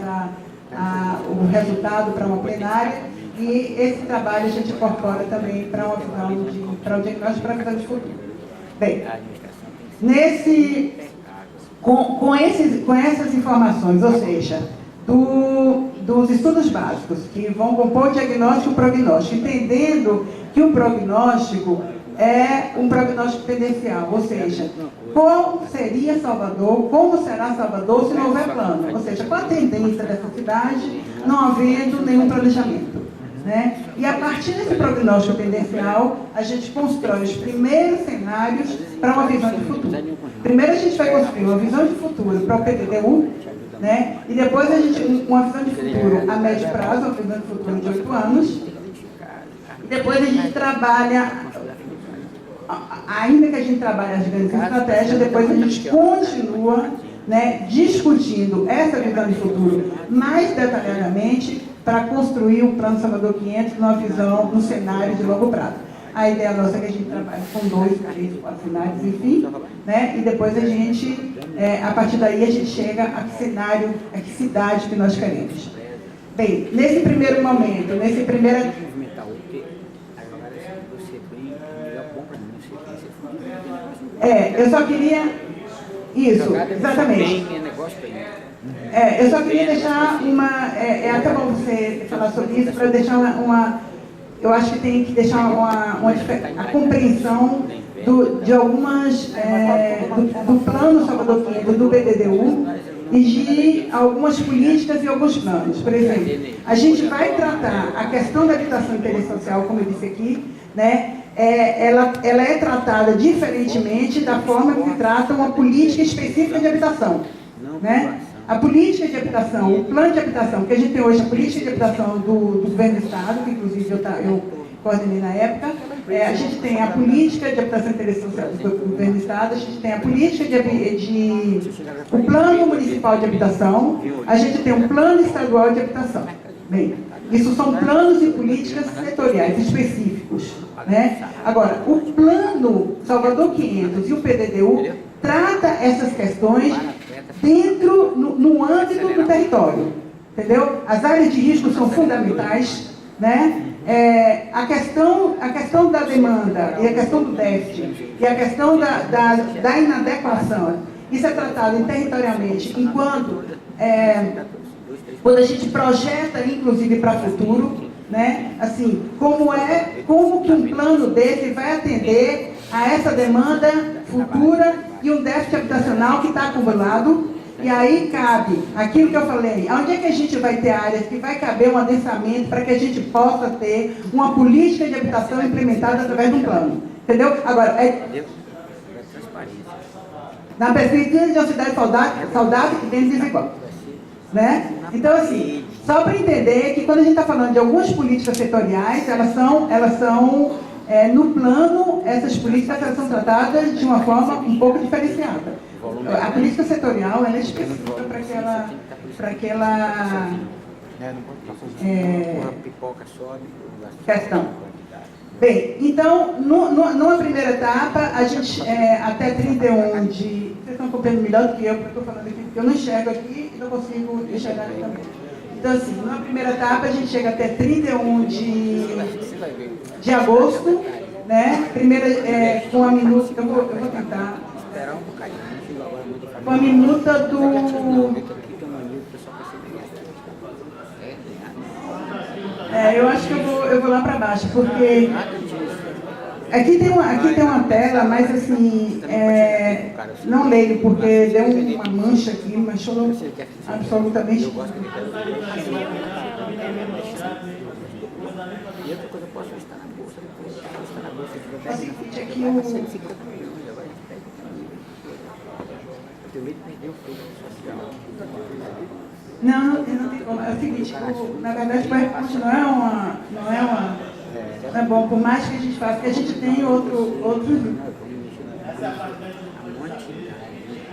o resultado para uma plenária, e esse trabalho a gente incorpora também para uma visão para um diagnóstico para a visão de futuro. Bem, com essas informações, ou seja, dos estudos básicos, que vão compor o diagnóstico e o prognóstico, entendendo que o prognóstico é um prognóstico tendencial, ou seja, qual seria Salvador, como será Salvador se não houver plano, ou seja, qual a tendência dessa cidade não havendo nenhum planejamento, né? E a partir desse prognóstico tendencial, a gente constrói os primeiros cenários para uma visão de futuro. Primeiro a gente vai construir uma visão de futuro para o PDDU, né? E depois uma visão de futuro a médio prazo, uma visão de futuro de 8 anos, e depois a gente trabalha, ainda que a gente trabalhe as grandes estratégias, depois a gente continua, né, discutindo essa visão de futuro mais detalhadamente para construir o Plano Salvador 500 numa visão, num cenário de longo prazo. A ideia nossa é que a gente trabalhe com 2, 3, 4 cenários, enfim, né, e depois a gente, a partir daí, a gente chega a que cenário, a que cidade que nós queremos. Bem, nesse primeiro momento, eu só queria... Isso, exatamente. Eu só queria deixar até bom você falar sobre isso, para deixar eu acho que tem que deixar a compreensão de algumas... do Plano Salvador 500, do PDDU, e de algumas políticas e alguns planos. Por exemplo, a gente vai tratar a questão da habitação e interesse social, como eu disse aqui, né? Ela é tratada diferentemente da forma que se trata uma política específica de habitação, né? A política de habitação, o plano de habitação, que a gente tem hoje, a política de habitação do governo do Estado, que inclusive eu coordenei na época, a gente tem a política de habitação e interesse social do governo do Estado, a gente tem a política o plano municipal de habitação, a gente tem um plano estadual de habitação. Bem, isso são planos e políticas setoriais específicos, né? Agora, o Plano Salvador 500 e o PDDU trata essas questões no âmbito do território, entendeu? As áreas de risco são fundamentais, né? A questão da demanda e a questão do déficit e a questão da inadequação, isso é tratado territorialmente, enquanto quando a gente projeta, inclusive, para o futuro, né? Assim, como que um plano desse vai atender a essa demanda futura e um déficit habitacional que está acumulado. E aí cabe aquilo que eu falei, onde é que a gente vai ter áreas que vai caber um adensamento para que a gente possa ter uma política de habitação implementada através de um plano. Entendeu? Agora, na perspectiva de uma cidade saudável e bem desigual. Né? Então, assim, só para entender que quando a gente está falando de algumas políticas setoriais, elas são no plano, essas políticas elas são tratadas de uma forma um pouco diferenciada. A política setorial ela é específica para aquela questão. Bem, então, numa primeira etapa, a gente, até 31 de... Vocês estão acompanhando melhor do que eu, porque eu estou falando aqui, porque eu não enxergo aqui e não consigo enxergar aqui também. Então, assim, numa primeira etapa, a gente chega até 31 de agosto, né? Primeira, com a minuta... Eu vou tentar... Com a minuta do... eu acho que eu vou lá para baixo, porque aqui tem uma tela, mas assim, não leio, porque deu uma mancha aqui, manchou absolutamente. Não tem como. É o seguinte, na verdade, não é bom, por mais que a gente faça, porque a gente tem outros.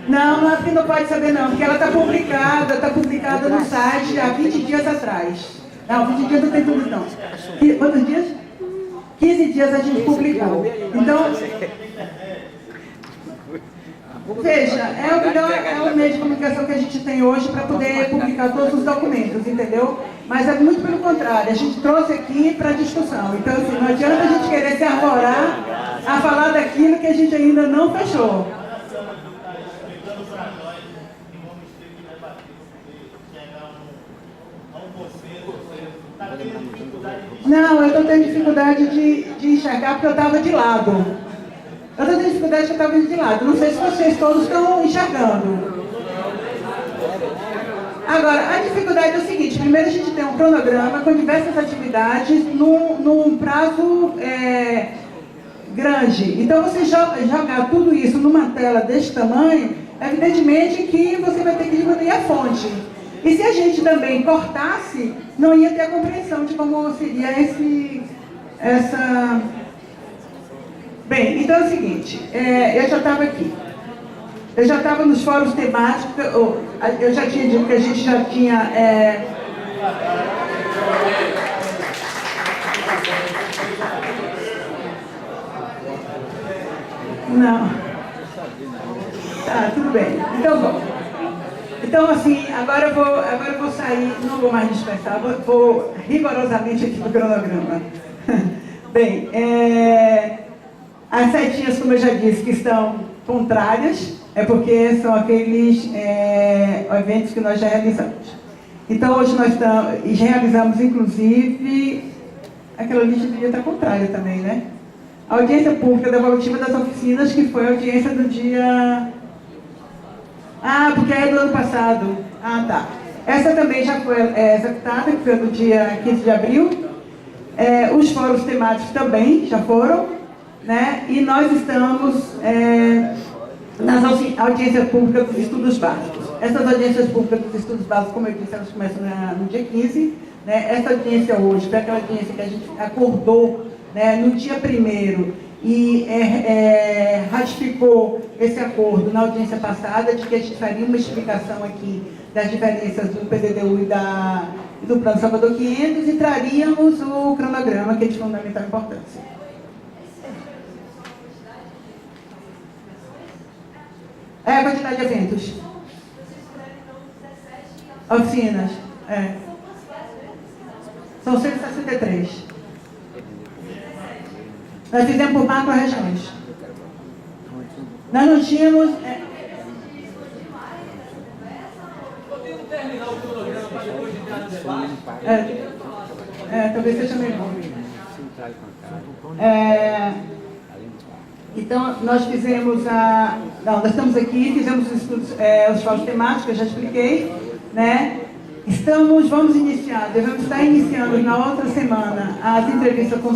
Não é porque não pode saber não, porque ela está publicada no site há 20 dias atrás. Não, 20 dias não tem tudo não. Quantos dias? 15 dias a gente publicou. Então, veja, é o meio de comunicação que a gente tem hoje para poder publicar todos os documentos, entendeu? Mas é muito pelo contrário, a gente trouxe aqui para discussão. Então, assim, não adianta a gente querer se arvorar a falar daquilo que a gente ainda não fechou. Não, eu estou tendo dificuldade de enxergar porque eu estava de lado. Eu estou tendo dificuldade porque eu estava de lado. Não sei se vocês todos estão enxergando. Agora, a dificuldade é o seguinte. Primeiro a gente tem um cronograma com diversas atividades num prazo grande. Então, você jogar tudo isso numa tela deste tamanho, evidentemente que você vai ter que diminuir a fonte. E se a gente também cortasse, não ia ter a compreensão de como seria essa... Bem, então é o seguinte, eu já estava aqui. Eu já estava nos fóruns temáticos, eu já tinha dito que a gente já tinha... Não. Tá, tudo bem. Então, bom. Então, assim, agora eu vou sair, não vou mais dispersar, vou rigorosamente aqui no cronograma. Bem, as setinhas, como eu já disse, que estão contrárias, é porque são aqueles eventos que nós já realizamos. Então, hoje nós realizamos, inclusive, aquela lista devia estar contrária também, né? A audiência pública devolutiva das oficinas, que foi a audiência do dia... Ah, porque é do ano passado. Ah, tá. Essa também já foi executada, que foi no dia 15 de abril. Os fóruns temáticos também já foram, né? E nós estamos nas audiências públicas dos estudos básicos. Essas audiências públicas dos estudos básicos, como eu disse, elas começam no dia 15. Né? Essa audiência hoje foi aquela audiência que a gente acordou, né, no dia 1º e ratificou esse acordo na audiência passada de que a gente faria uma explicação aqui das diferenças do PDDU e do Plano Salvador 500 e traríamos o cronograma, que é de fundamental importância. A quantidade de eventos. Oficinas. São 163. Nós fizemos por macro-regiões. Nós não tínhamos... talvez seja melhor. Então, nós fizemos nós estamos aqui, fizemos os estudos, os fóruns temáticos, eu já expliquei, né? Devemos estar iniciando na outra semana as entrevistas com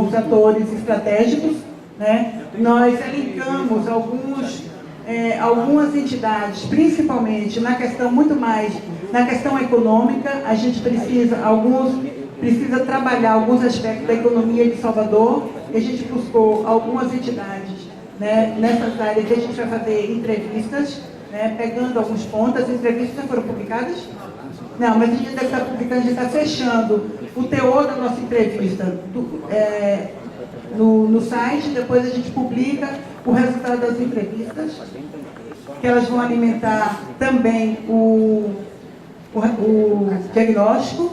os atores estratégicos, né? Nós elencamos algumas entidades, principalmente na questão muito mais, na questão econômica, a gente precisa trabalhar alguns aspectos da economia de Salvador, a gente buscou algumas entidades, né, nessas áreas que a gente vai fazer entrevistas, né, pegando alguns pontos. As entrevistas já foram publicadas? Não, mas a gente deve estar publicando, a gente está fechando o teor da nossa entrevista no site, depois a gente publica o resultado das entrevistas, que elas vão alimentar também o diagnóstico.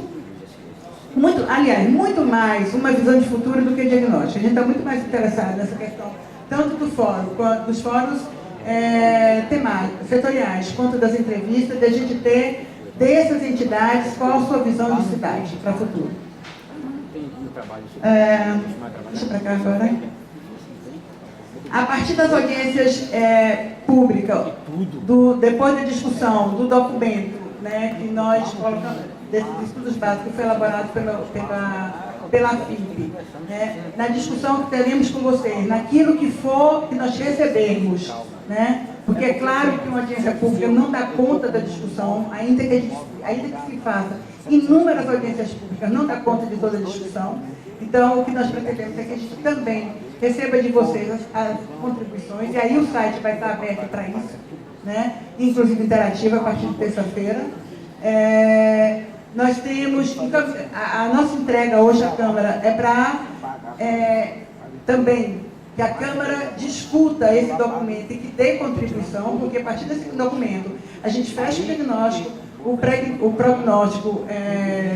Aliás, muito mais uma visão de futuro do que diagnóstico. A gente está muito mais interessado nessa questão, tanto do fórum, quanto dos fóruns temáticos, setoriais, quanto das entrevistas, de a gente ter dessas entidades qual a sua visão de cidade para o futuro. Deixa para cá agora. A partir das audiências públicas, depois da discussão do documento, né, que nós colocamos, desses estudos básicos que foi elaborado pela FIP, né, na discussão que teremos com vocês, naquilo que for que nós recebermos, né, porque é claro que uma audiência pública não dá conta da discussão, ainda que se faça inúmeras audiências públicas, não dá conta de toda a discussão. Então, o que nós pretendemos é que a gente também receba de vocês as contribuições, e aí o site vai estar aberto para isso, né, inclusive interativo a partir de terça-feira. Nós temos, a nossa entrega hoje à Câmara é para também que a Câmara discuta esse documento e que dê contribuição, porque a partir desse documento a gente fecha o diagnóstico, o prognóstico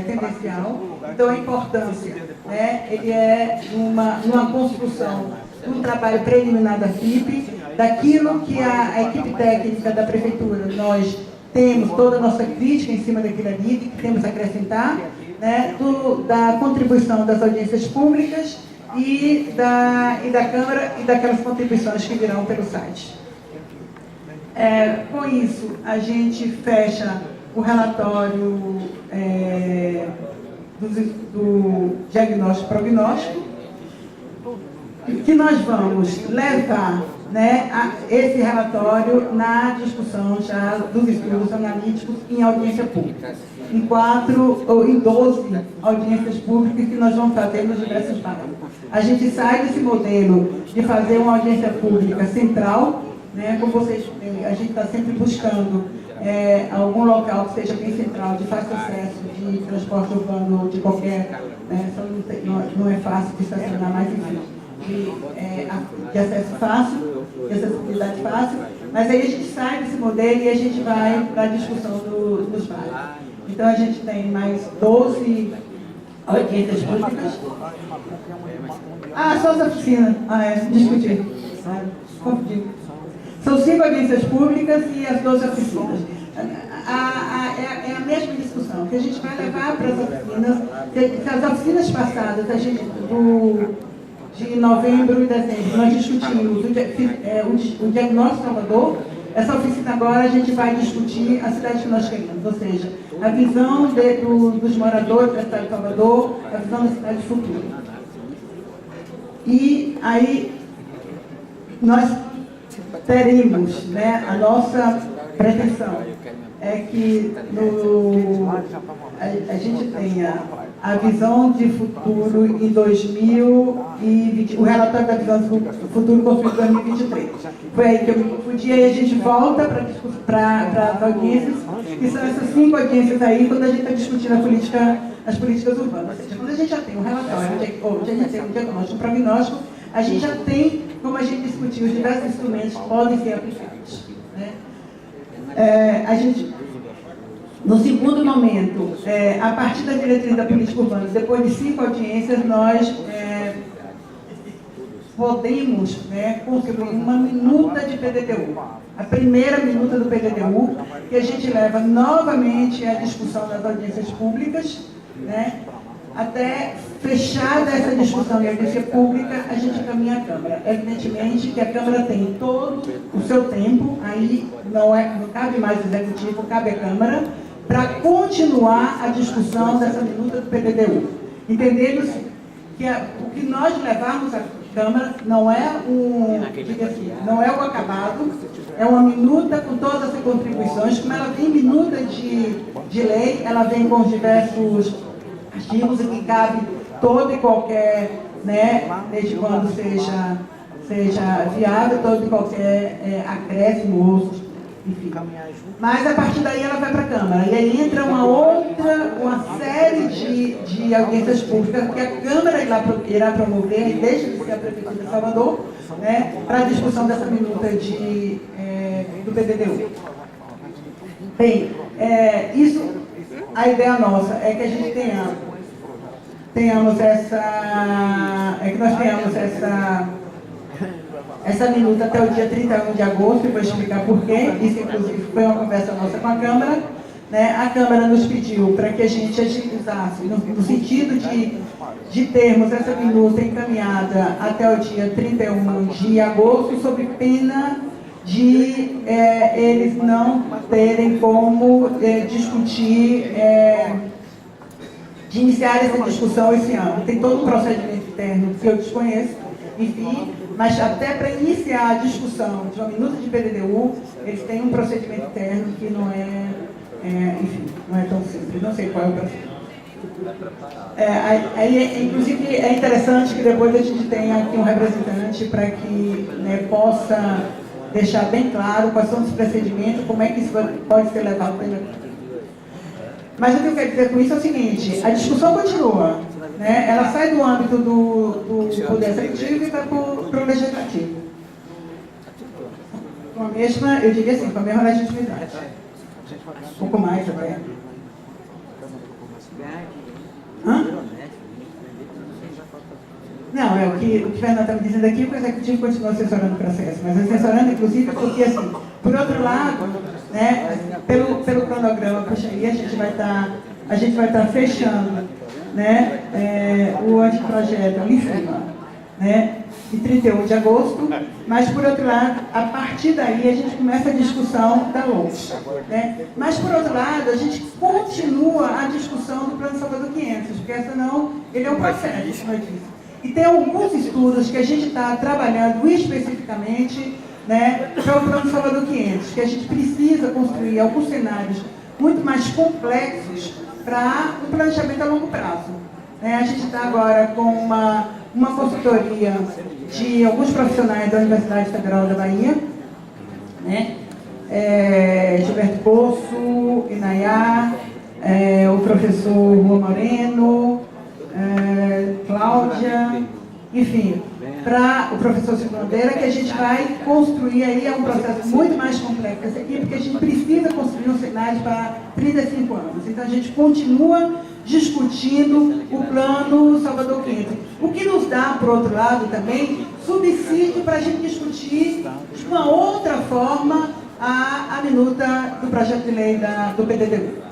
tendencial. Então a importância, né, ele é numa construção de um trabalho preliminar da FIP, daquilo que a equipe técnica da Prefeitura, nós temos toda a nossa crítica em cima daquilo ali, que temos a acrescentar, né, da contribuição das audiências públicas e da Câmara e daquelas contribuições que virão pelo site. Com isso, a gente fecha o relatório do diagnóstico prognóstico, que nós vamos levar, né, esse relatório na discussão já dos estudos analíticos em audiência pública, em 12 audiências públicas que nós vamos fazer nos diversos bairros. A gente sai desse modelo de fazer uma audiência pública central, né, como vocês veem, a gente está sempre buscando algum local que seja bem central, de fácil acesso, de transporte urbano, de qualquer, né, não é fácil de estacionar, mas enfim, de acesso fácil, de acessibilidade fácil, mas aí a gente sai desse modelo e a gente vai para a discussão dos bairros. Então a gente tem mais 12 audiências públicas. Só as oficinas. Discutir. Confundi. São 5 audiências públicas e as 12 oficinas. É a mesma discussão, que a gente vai levar para as oficinas. Se as oficinas passadas, de novembro e dezembro, nós discutimos o diagnóstico Salvador. Essa oficina agora a gente vai discutir a cidade que nós queremos, ou seja, a visão dos moradores da cidade de Salvador, a visão da cidade futura. E aí nós teremos, né, a nossa pretensão é que a gente tenha a visão de futuro em 2020, o relatório da visão de futuro construído em 2023. Foi aí que eu me confundi, aí a gente volta para as audiências, que são essas 5 audiências aí, quando a gente está discutindo as políticas urbanas. Ou seja, quando a gente já tem um relatório, ou a gente tem um diagnóstico, um prognóstico, a gente já tem como a gente discutir os diversos instrumentos que podem ser aplicados, né? No segundo momento, a partir da diretriz da política urbana, depois de 5 audiências, nós podemos, né, construir uma minuta de PDTU. A primeira minuta do PDTU, que a gente leva novamente à discussão das audiências públicas, né, até fechada essa discussão em audiência pública, a gente caminha à Câmara. Evidentemente que a Câmara tem todo o seu tempo, aí não cabe mais o Executivo, cabe à Câmara, para continuar a discussão dessa minuta do PDTU. Entendendo que o que nós levarmos à Câmara não é não é o acabado, é uma minuta com todas as contribuições. Como ela vem minuta de lei, ela vem com diversos artigos em que cabe toda e qualquer né, desde quando seja viável todo e qualquer acréscimo, enfim. Mas a partir daí ela vai para a Câmara. E aí entra uma série de audiências públicas que a Câmara irá promover, desde que a Prefeitura de Salvador, né, para a discussão dessa minuta do PDDU. Bem, a ideia nossa é que a gente tenhamos essa minuta até o dia 31 de agosto, e vou explicar por quê. Isso, inclusive, foi uma conversa nossa com a Câmara. Né? A Câmara nos pediu para que a gente agilizasse, no sentido de termos essa minuta encaminhada até o dia 31 de agosto, sob pena de eles não terem como discutir, de iniciar essa discussão esse ano. Tem todo um procedimento interno que eu desconheço, enfim, mas até para iniciar a discussão de uma minuta de PDDU, eles têm um procedimento interno que não enfim, não é tão simples, não sei qual é o procedimento. Inclusive, é interessante que depois a gente tenha aqui um representante para que, né, possa deixar bem claro quais são os procedimentos, como é que isso pode ser levado pela. Mas o que eu quero dizer com isso é o seguinte: a discussão continua, né? Ela sai do âmbito do poder executivo e vai para o legislativo. Com a mesma, eu diria assim, com a mesma legitimidade. Um pouco mais até. Hã? Não, o que o Fernando está me dizendo aqui, o Executivo continua assessorando o processo, mas assessorando, inclusive, porque, assim, por outro lado, né, pelo cronograma, puxa, aí a gente vai estar fechando, né, o anteprojeto ali em cima, né, em 31 de agosto, mas, por outro lado, a partir daí a gente começa a discussão da LOUS, né? Mas, por outro lado, a gente continua a discussão do Plano Salvador 500, porque senão ele é um processo, como eu disse. E tem alguns estudos que a gente está trabalhando especificamente, né, para o Plano Salvador 500, que a gente precisa construir alguns cenários muito mais complexos para um planejamento a longo prazo. A gente está agora com uma consultoria de alguns profissionais da Universidade Federal da Bahia, né? Gilberto Poço, Inayá, o professor Juan Moreno, Cláudia, enfim, para o professor Silvio Bandeira, que a gente vai construir aí, é um processo muito mais complexo esse aqui, porque a gente precisa construir um cenário para 35 anos. Então a gente continua discutindo o Plano Salvador 500. O que nos dá, por outro lado, também, subsídio para a gente discutir de uma outra forma a minuta do projeto de lei do PDDU.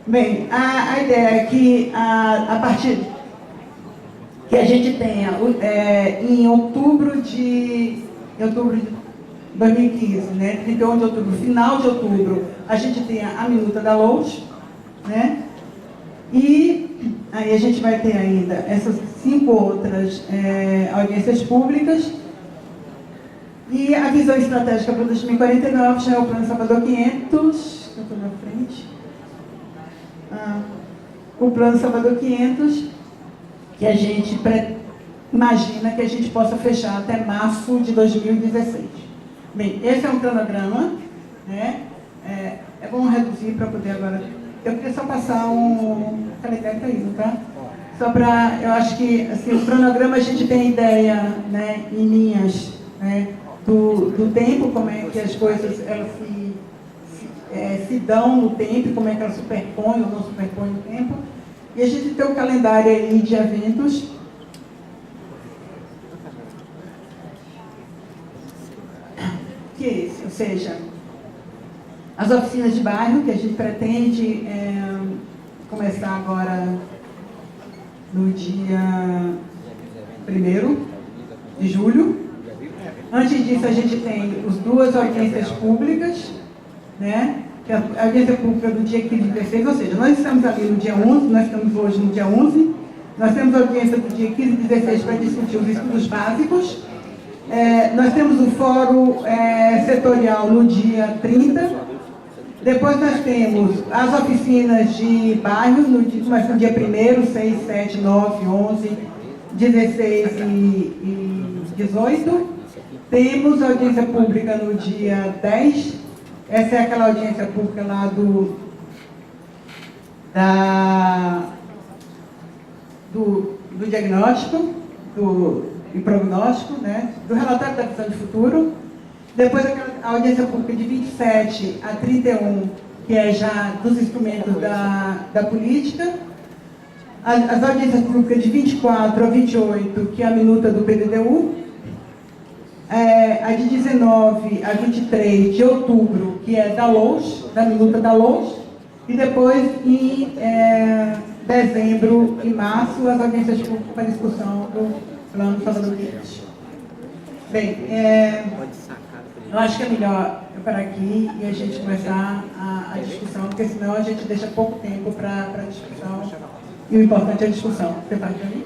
Bem, a ideia é que a partir que a gente tenha em outubro de 2015, né, 31 de outubro, final de outubro, a gente tenha a minuta da LOUS, né? E aí a gente vai ter ainda essas 5 outras audiências públicas. E a visão estratégica para 2049 já é o Plano Salvador 500. Eu estou na frente. O Plano Salvador 500, que a gente imagina que a gente possa fechar até março de 2016. Bem, esse é um cronograma, né? É bom reduzir para poder agora. Eu queria só passar um calendário caindo, tá? Só para, eu acho que assim, o cronograma a gente tem ideia, né, em linhas, né, do tempo, como é que as coisas elas se dão no tempo, como é que elas superpõem ou não superpõem no tempo. E a gente tem um calendário aí de eventos. Que é esse, ou seja, as oficinas de bairro, que a gente pretende começar agora no dia 1º de julho. Antes disso, a gente tem as 2 audiências públicas, né? Que a audiência pública do dia 15 e 16, ou seja, nós estamos ali no dia 11, nós estamos hoje no dia 11, nós temos a audiência do dia 15 e 16 para discutir os estudos básicos, nós temos o fórum setorial no dia 30, depois nós temos as oficinas de bairros, começa no dia 1º, 6, 7, 9, 11, 16 e 18. Temos audiência pública no dia 10. Essa é aquela audiência pública lá do diagnóstico e prognóstico, né? Do relatório da visão de futuro. Depois a audiência pública de 27 a 31, que é já dos instrumentos da política. As audiências públicas de 24 a 28, que é a minuta do PDDU. A de 19 a 23 de outubro, que é da LOUS, da minuta da LOUS. E depois, em dezembro e março, as audiências públicas para discussão do Plano Salvador Quinhentos. Bem, eu acho que é melhor eu parar aqui e a gente começar a discussão, porque senão a gente deixa pouco tempo para a discussão, e o importante é a discussão. Você faz para mim?